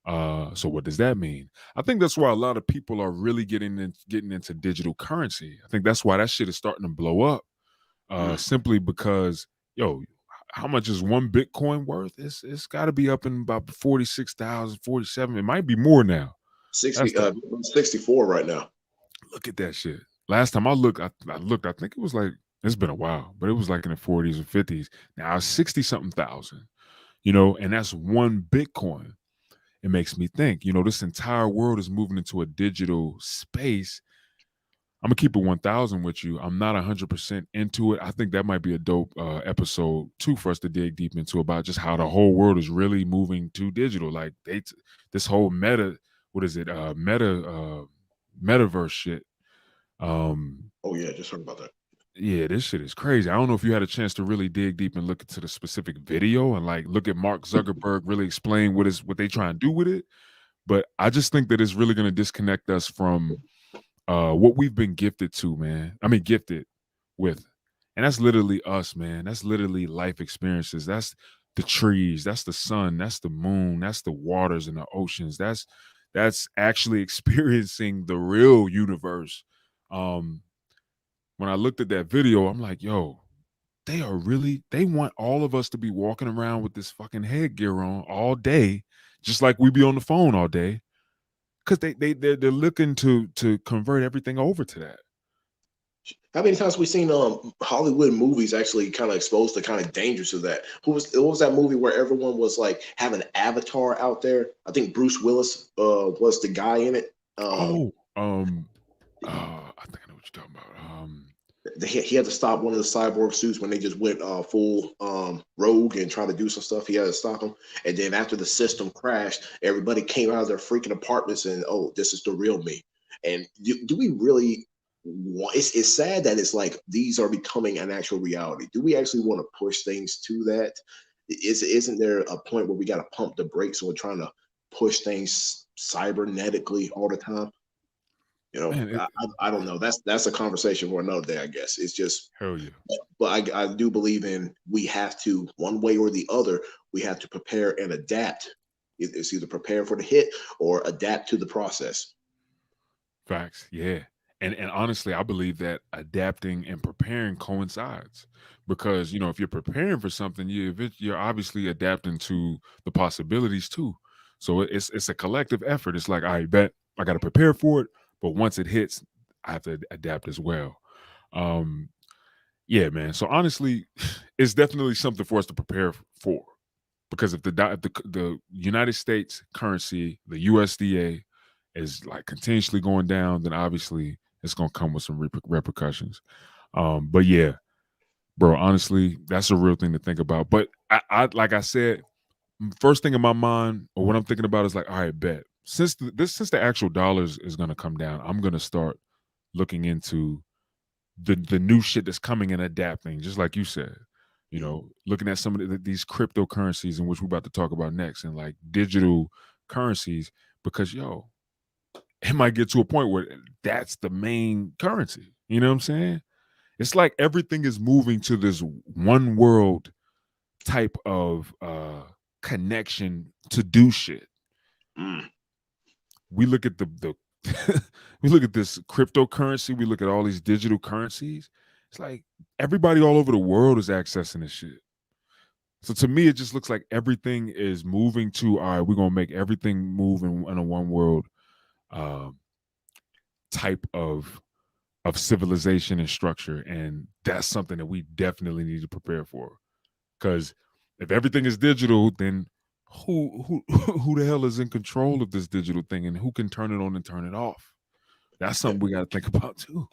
A: So what does that mean? I think that's why a lot of people are really getting into digital currency. I think that's why that shit is starting to blow up.
B: Mm.
A: Simply because, yo, how much is one Bitcoin worth? It's got to be up in about 46,000, 47. It might be more now.
B: 60,
A: That's the
B: 64 right now.
A: Look at that shit. Last time I looked, I looked. I think it was like it's been a while, but it was like in the 40s or 50s. Now it's 60 something thousand. And that's one Bitcoin. It makes me think. This entire world is moving into a digital space. I'm gonna keep it 1,000 with you. I'm not 100% into it. I think that might be a dope episode too for us to dig deep into about just how the whole world is really moving to digital. Like this whole meta, what is it? Metaverse shit.
B: Oh yeah, just heard about that.
A: Yeah, this shit is crazy. I don't know if you had a chance to really dig deep and look into the specific video and like look at Mark Zuckerberg really explain what they trying to do with it. But I just think that it's really going to disconnect us from what we've been gifted to, man. I mean, gifted with, and that's literally us, man. That's literally life experiences. That's the trees. That's the sun. That's the moon. That's the waters and the oceans. That's actually experiencing the real universe. Um, when I looked at that video, I'm like, yo, they want all of us to be walking around with this fucking headgear on all day, just like we be on the phone all day. Cause they're looking to convert everything over to that.
B: How many times we seen Hollywood movies actually kind of exposed the kind of dangers of that? What was that movie where everyone was like having an avatar out there? I think Bruce Willis was the guy in it.
A: Oh, I think I know what you're talking about.
B: He had to stop one of the cyborg suits when they just went full rogue and tried to do some stuff. He had to stop them. And then after the system crashed, everybody came out of their freaking apartments and, oh, this is the real me. And do we really want, it's sad that it's like these are becoming an actual reality. Do we actually want to push things to that? Isn't there a point where we got to pump the brakes when we're trying to push things cybernetically all the time?
A: Man,
B: I don't know. That's a conversation for another day, I guess. It's just,
A: hell yeah.
B: but I do believe in we have to, one way or the other, we have to prepare and adapt. It's either prepare for the hit or adapt to the process.
A: Facts. Yeah. And honestly, I believe that adapting and preparing coincides because, if you're preparing for something, you're obviously adapting to the possibilities too. So it's a collective effort. It's like, I bet I got to prepare for it, but once it hits, I have to adapt as well. Um, yeah, man. So honestly, it's definitely something for us to prepare for because if the United States currency, the USDA, is like continuously going down, then obviously it's gonna come with some repercussions. But yeah, bro, honestly, that's a real thing to think about. But I like I said, first thing in my mind or what I'm thinking about is like, all right, bet since the actual dollars is gonna come down, I'm gonna start looking into the new shit that's coming and adapting, just like you said. Looking at some of these cryptocurrencies in which we're about to talk about next, and like digital currencies, because it might get to a point where that's the main currency. You know what I'm saying? It's like everything is moving to this one world type of connection to do shit.
B: Mm.
A: We look at the we look at this cryptocurrency, we look at all these digital currencies. It's like everybody all over the world is accessing this shit. So to me, it just looks like everything is moving to, all right, we're gonna make everything move in a one world um, type of civilization and structure, and that's something that we definitely need to prepare for. Because if everything is digital, then who the hell is in control of this digital thing, and who can turn it on and turn it off? That's
B: Yeah,
A: something we got to think about too.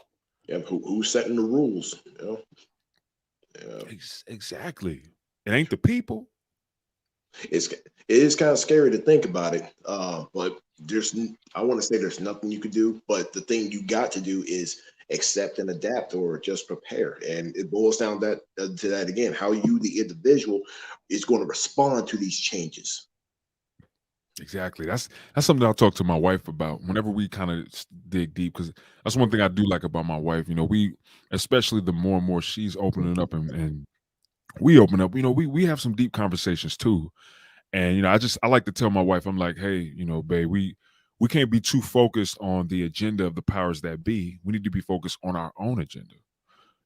B: yeah. Who's setting the rules? Yeah.
A: Exactly. It ain't the people.
B: It is kind of scary to think about it, but I want to say there's nothing you could do, but the thing you got to do is accept and adapt or just prepare, and it boils down to that again, how you the individual is going to respond to these changes.
A: Exactly. That's something I'll talk to my wife about whenever we kind of dig deep, because that's one thing I do like about my wife. We, especially the more and more she's opening up and we open up. We have some deep conversations too. And I like to tell my wife, I'm like, hey, babe, we can't be too focused on the agenda of the powers that be. We need to be focused on our own agenda,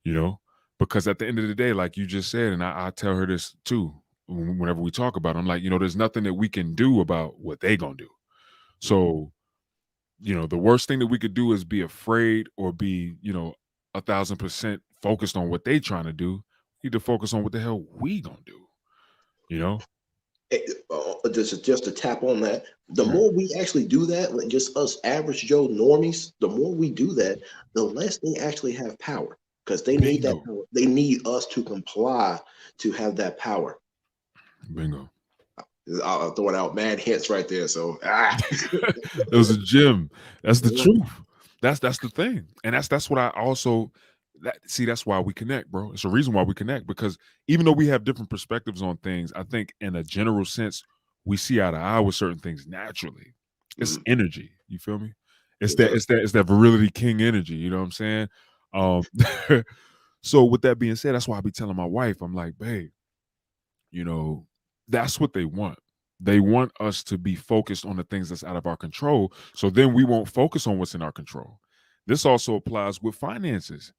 A: you know, because at the end of the day, like you just said, and I tell her this too, whenever we talk about it, I'm like, there's nothing that we can do about what they gonna do. So, the worst thing that we could do is be afraid or be, 1,000% focused on what they trying to do. We need to focus on what the hell we gonna do, you know?
B: Just to tap on that, the
A: Right.
B: more we actually do that, like just us average Joe normies, the more we do that, the less they actually have power because they need that
A: Bingo.
B: power. They need us to comply to have that power.
A: Bingo.
B: I'll throw it out, mad hits right there. So
A: It was a gym. That's the truth. That's the thing. And that's what I also that's why we connect, bro. It's a reason why we connect because even though we have different perspectives on things, I think in a general sense, we see eye to eye with certain things naturally. It's
B: Mhm.
A: energy. You feel me? It's
B: Yes,
A: that
B: sir.
A: it's that it's that virility king energy. You know what I'm saying? Um so with that being said, that's why I be telling my wife, I'm like, babe, you know, that's what they want. They want us to be focused on the things that's out of our control. So then we won't focus on what's in our control. This also applies with finances.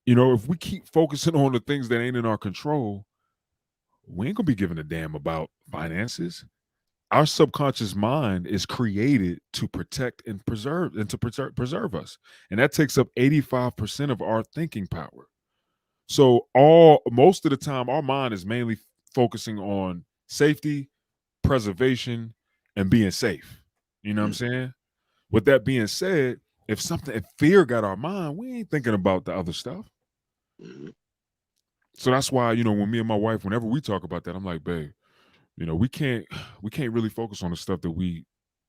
A: If we keep focusing on the things that ain't in our control, we ain't gonna be giving a damn about finances. Our subconscious mind is created to protect and preserve and to preserve us. And that takes up 85% of our thinking power. So all most of the time, our mind is mainly focusing on safety, preservation, and being safe. You know what I'm
B: Mhm.
A: saying? With that being said, if fear got our mind, we ain't thinking about the other stuff.
B: Mhm.
A: So that's why, when me and my wife, whenever we talk about that, I'm like, babe, we can't really focus on the stuff that we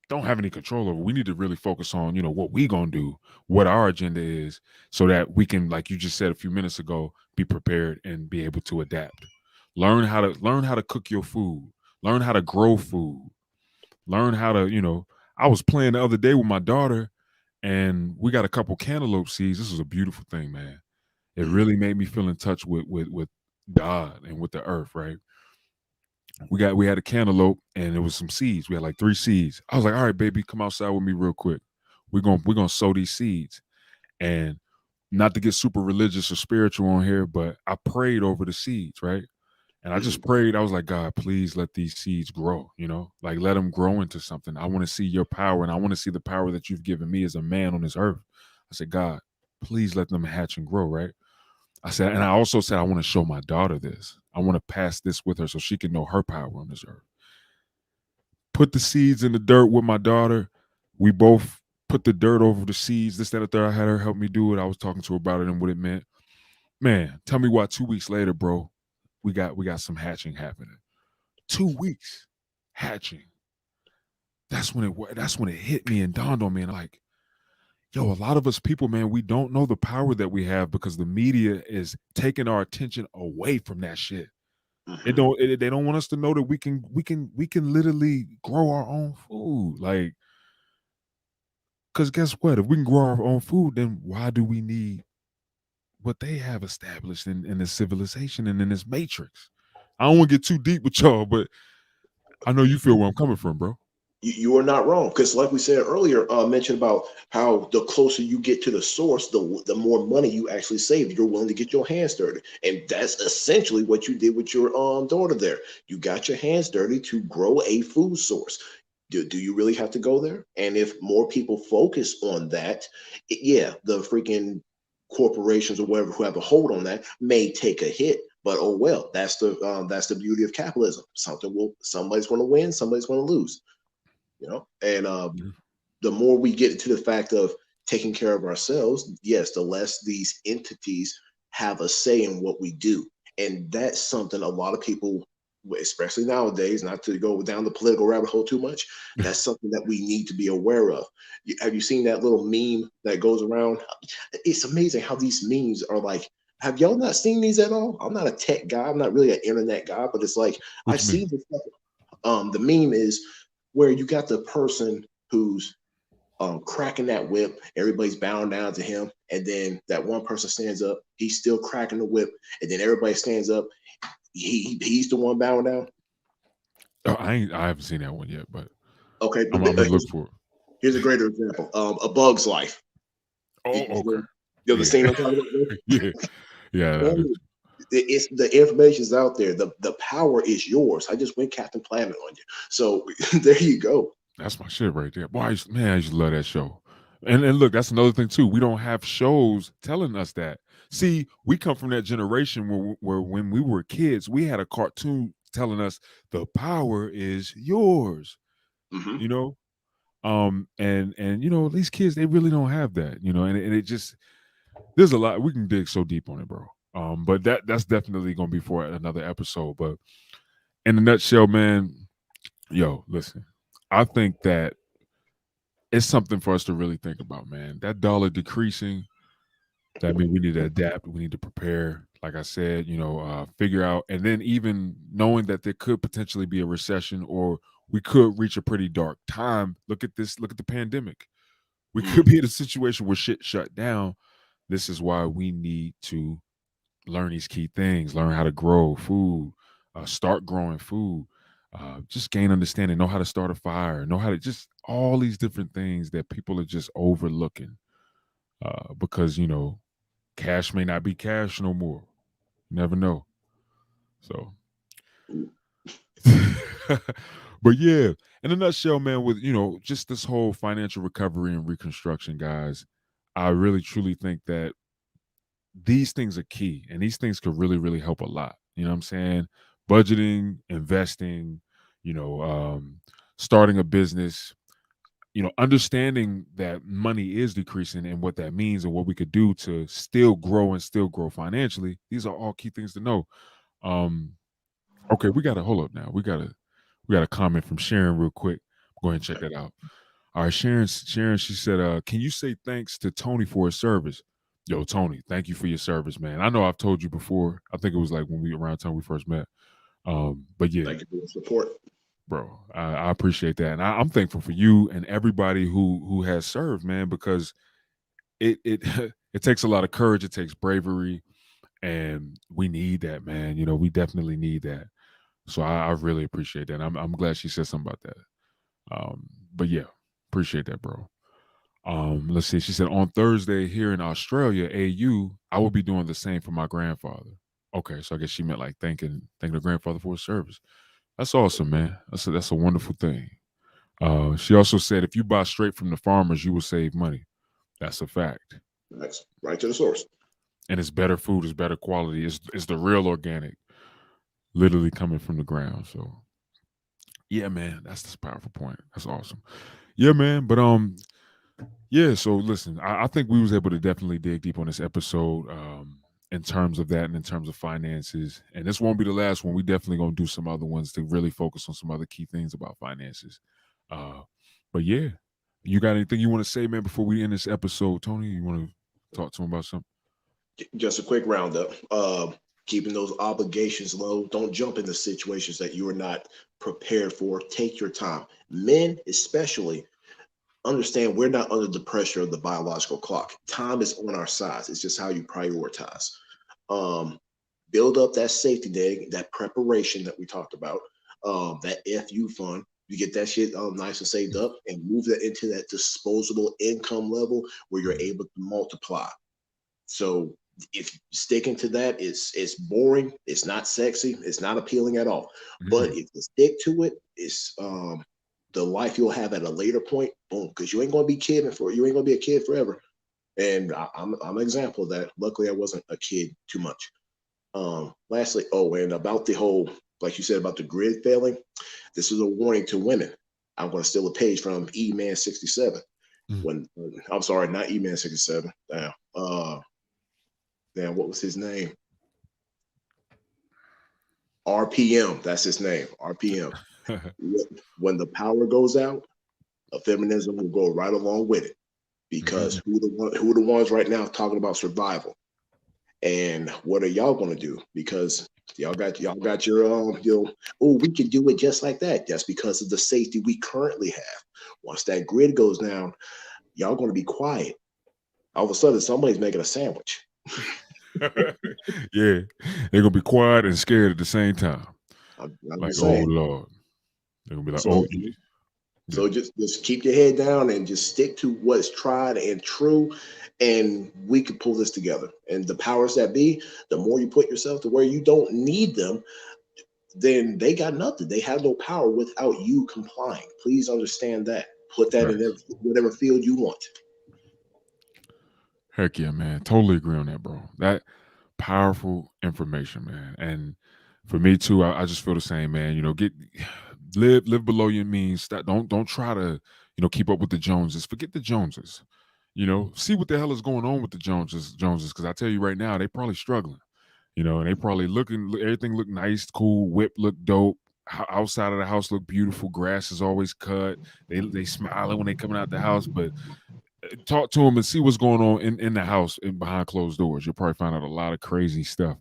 A: don't have any control over. We need to really focus on, what we gonna do, what our agenda is, so that we can, like you just said a few minutes ago, be prepared and be able to adapt. Learn how to cook your food. Learn how to grow food. Learn how to, I was playing the other day with my daughter and we got a couple cantaloupe seeds. This was a beautiful thing, man. It
B: Mhm.
A: really made me feel in touch with God and with the earth, right? We had a cantaloupe and there was some seeds. We had like 3 seeds. I was like, all right, baby, come outside with me real quick. We're gonna sow these seeds. And not to get super religious or spiritual on here, but I prayed over the seeds, right? And I just
B: Mhm.
A: prayed. I was like, God, please let these seeds grow, like let them grow into something. I want to see your power and I want to see the power that you've given me as a man on this earth. I said, God, please let them hatch and grow, right? And I also said, I want to show my daughter this. I want to pass this with her so she can know her power on this earth. Put the seeds in the dirt with my daughter. We both put the dirt over the seeds. This, that, and the third. I had her help me do it. I was talking to her about it and what it meant. Man, tell me why 2 weeks later, bro, we got some hatching happening. 2 weeks hatching. That's when it hit me and dawned on me. And I'm like, yo, a lot of us people, man, we don't know the power that we have because the media is taking our attention away from that shit.
B: Mhm.
A: They don't want us to know that we can literally grow our own food. Like, because guess what? If we can grow our own food, then why do we need what they have established in this civilization and in this matrix? I don't want to get too deep with y'all, but I know you feel where I'm coming from, bro.
B: You are not wrong because, like we said earlier, mentioned about how the closer you get to the source, the more money you actually save. You're willing to get your hands dirty, and that's essentially what you did with your daughter. There, you got your hands dirty to grow a food source. Do you really have to go there? And if more people focus on that, yeah, the freaking corporations or whatever who have a hold on that may take a hit. But oh well, that's the beauty of capitalism. Somebody's going to win, somebody's going to lose. And
A: Yeah.
B: the more we get into the fact of taking care of ourselves, yes, the less these entities have a say in what we do. And that's something a lot of people, especially nowadays, not to go down the political rabbit hole too much, that's something that we need to be aware of. Have you seen that little meme that goes around? It's amazing how these memes are like, have y'all not seen these at all? I'm not a tech guy. I'm not really an internet guy, but it's like
A: What
B: I've
A: you mean?
B: seen this stuff. The meme is where you got the person who's cracking that whip. Everybody's bowing down to him, and then that one person stands up. He's still cracking the whip, and then everybody stands up. He's the one bowing down.
A: I haven't seen that one yet, but
B: Okay,
A: I'm gonna look for it.
B: here's a greater example. A Bug's Life.
A: Oh, okay.
B: You know the
A: Yeah.
B: scene I'm talking about?
A: Yeah. Yeah.
B: Oh, it's the information's out there. The power is yours. I just went Captain Planet on you. So there you go.
A: That's my shit right there. Boy, man, I used to love that show. And look, that's another thing too. We don't have shows telling us that. See, we come from that generation where when we were kids, we had a cartoon telling us the power is yours.
B: Hmm.
A: You know, and these kids they really don't have that. And it just there's a lot we can dig so deep on it, bro. But that's definitely gonna be for another episode. But in a nutshell, man, yo, listen, I think that it's something for us to really think about, man. That dollar decreasing, that means we need to adapt. We need to prepare. Like I said, figure out, and then even knowing that there could potentially be a recession, or we could reach a pretty dark time. Look at this. Look at the pandemic. We could be in a situation where shit shut down. This is why we need to learn these key things. Learn how to grow food. Start growing food. Just gain understanding. Know how to start a fire. Know how to just all these different things that people are just overlooking because cash may not be cash no more. You never know. So, but yeah, in a nutshell, man, with just this whole financial recovery and reconstruction, guys, I really truly think that these things are key, and these things could really, really help a lot. You know what I'm saying? Budgeting, investing, you know, um, starting a business, understanding that money is decreasing and what that means and what we could do to still grow and still grow financially. These are all key things to know. Um, okay, we got to hold up now. We got a comment from Sharon real quick. Go ahead and check that out. All right, Sharon, she said, can you say thanks to Tony for his service? Yo, Tony, thank you for your service, man. I know I've told you before. I think it was like when we around time we first met. But yeah,
B: Thank you for the support.
A: bro, I appreciate that, and I'm thankful for you and everybody who has served, man, because it it takes a lot of courage, it takes bravery, and we need that, man. We definitely need that. So I really appreciate that. I'm glad she said something about that. But yeah, appreciate that, bro. Let's see. She said on Thursday here in Australia, AU, I will be doing the same for my grandfather. Okay, so I guess she meant like thanking the grandfather for his service. That's awesome, man. That's a wonderful thing. She also said if you buy straight from the farmers, you will save money. That's a fact.
B: Next, right to the source.
A: And it's better food, it's better quality. It's the real organic, literally coming from the ground. So yeah, man, that's this powerful point. That's awesome. Yeah, man. But yeah, so listen, I think we was able to definitely dig deep on this episode in terms of that and in terms of finances. And this won't be the last one. We definitely gonna do some other ones to really focus on some other key things about finances. Uh, but yeah, you got anything you want to say, man, before we end this episode, Tony? You want to talk to him about something?
B: Just a quick roundup. Keeping those obligations low. Don't jump into situations that you are not prepared for. Take your time. Men, especially, understand we're not under the pressure of the biological clock. Time is on our side. It's just how you prioritize. Um, build up that safety net, that preparation that we talked about, that FU fund. You get that shit nice and saved up and move that into that disposable income level where you're able to multiply. So if sticking to that, it's boring, it's not sexy, it's not appealing at all. But
A: Mhm.
B: if you stick to it, it's the life you'll have at a later point. Boom, because you ain't gonna be kidding for you ain't gonna be a kid forever. And I'm an example of that. Luckily, I wasn't a kid too much. Lastly, oh, and about the whole, like you said about the grid failing, this is a warning to women. I'm going to steal a page from E-Man 67.
A: Mhm.
B: When I'm sorry, not E-Man 67. Damn, what was his name? RPM. That's his name. RPM. When the power goes out, feminism will go right along with it because
A: Mhm.
B: who are the ones right now talking about survival? And what are y'all gonna do? Because y'all got your oh, we can do it just like that. That's because of the safety we currently have. Once that grid goes down, y'all gonna be quiet. All of a sudden, somebody's making a sandwich.
A: Yeah, they're gonna be quiet and scared at the same time.
B: I'm
A: Like,
B: just
A: oh
B: saying.
A: Lord. They're gonna be like, oh,
B: So
A: yeah,
B: just keep your head down and just stick to what's tried and true, and we could pull this together. And the powers that be, the more you put yourself to where you don't need them, then they got nothing. They have no power without you complying. Please understand that. Put that in
A: facts.
B: whatever field you want.
A: Heck yeah, man. Totally agree on that, bro. That powerful information, man. And for me too, I just feel the same, man. Get live below your means. Don't try to, keep up with the Joneses. Forget the Joneses. See what the hell is going on with the Joneses, because I tell you right now, they probably struggling. And they probably everything look nice, cool, whip look dope. Outside of the house look beautiful. Grass is always cut. They smiling when they coming out the house, but talk to them and see what's going on in the house and behind closed doors. You'll probably find out a lot of crazy stuff.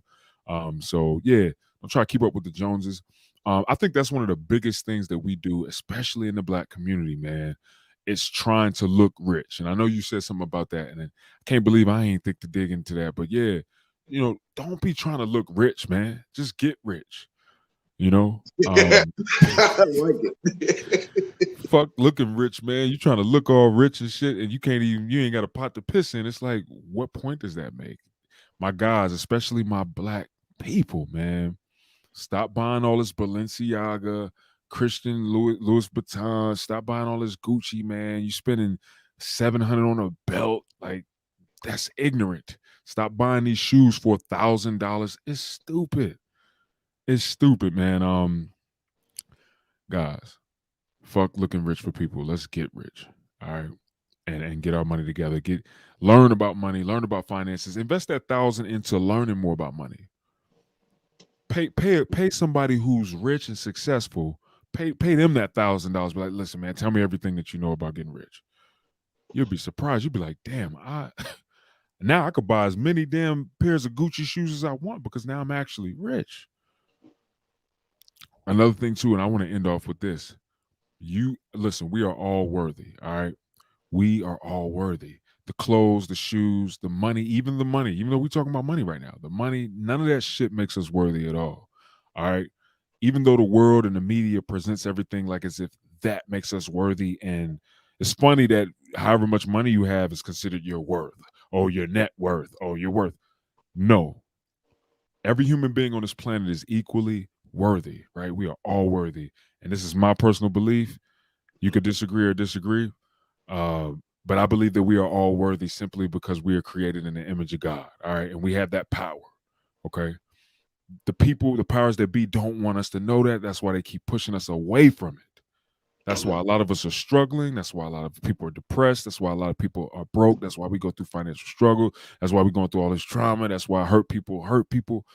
A: So yeah, I'm trying to keep up with the Joneses. I think that's one of the biggest things that we do, especially in the Black community, man. It's trying to look rich. And I know you said something about that, and I can't believe I ain't think to dig into that. But yeah, don't be trying to look rich, man. Just get rich. You know, um,
B: I like it.
A: fuck looking rich, man. You trying to look all rich and shit, and you ain't got a pot to piss in. It's like, what point does that make? My guys, especially my Black people, man, stop buying all this Balenciaga, Christian Louis Vuitton. Stop buying all this Gucci, man. You spending 700 on a belt, like that's ignorant. Stop buying these shoes for $1,000. It's stupid. It's stupid, man. Guys, fuck looking rich for people. Let's get rich. All right. And get our money together. Learn about money, learn about finances. Invest that 1,000 into learning more about money. Pay somebody who's rich and successful. Pay them that $1,000. Be like, listen, man, tell me everything that you know about getting rich. You'll be surprised. You'll be like, damn, now I could buy as many damn pairs of Gucci shoes as I want because now I'm actually rich. Another thing too, and I want to end off with this. You listen, we are all worthy. All right. We are all worthy. The clothes, the shoes, the money, even the money, even though we're talking about money right now, the money, none of that shit makes us worthy at all. All right. Even though the world and the media presents everything like as if that makes us worthy. And it's funny that however much money you have is considered your worth or your net worth or your worth. No. Every human being on this planet is equally worthy, right? We are all worthy. And this is my personal belief. You could disagree or disagree. Uh, but I believe that we are all worthy simply because we are created in the image of God. All right. And we have that power. Okay. The powers that be don't want us to know that. That's why they keep pushing us away from it. That's why a lot of us are struggling. That's why a lot of people are depressed. That's why a lot of people are broke. That's why we go through financial struggle. That's why we're going through all this trauma. That's why hurt people hurt people.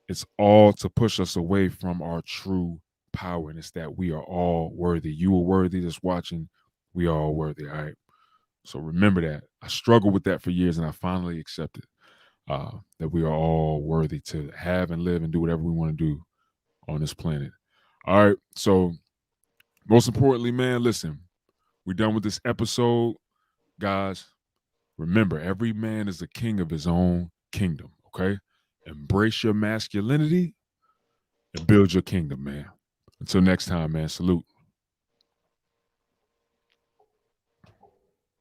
A: It's all to push us away from our true power. And it's that we are all worthy. You are worthy that's watching. We are all worthy. All right. So remember that. I struggled with that for years and I finally accepted that we are all worthy to have and live and do whatever we want to do on this planet. All right. So, most importantly, man, listen, we're done with this episode. Guys, remember, every man is the king of his own kingdom. Okay. Embrace your masculinity and build your kingdom, man. Until next time, man. Salute.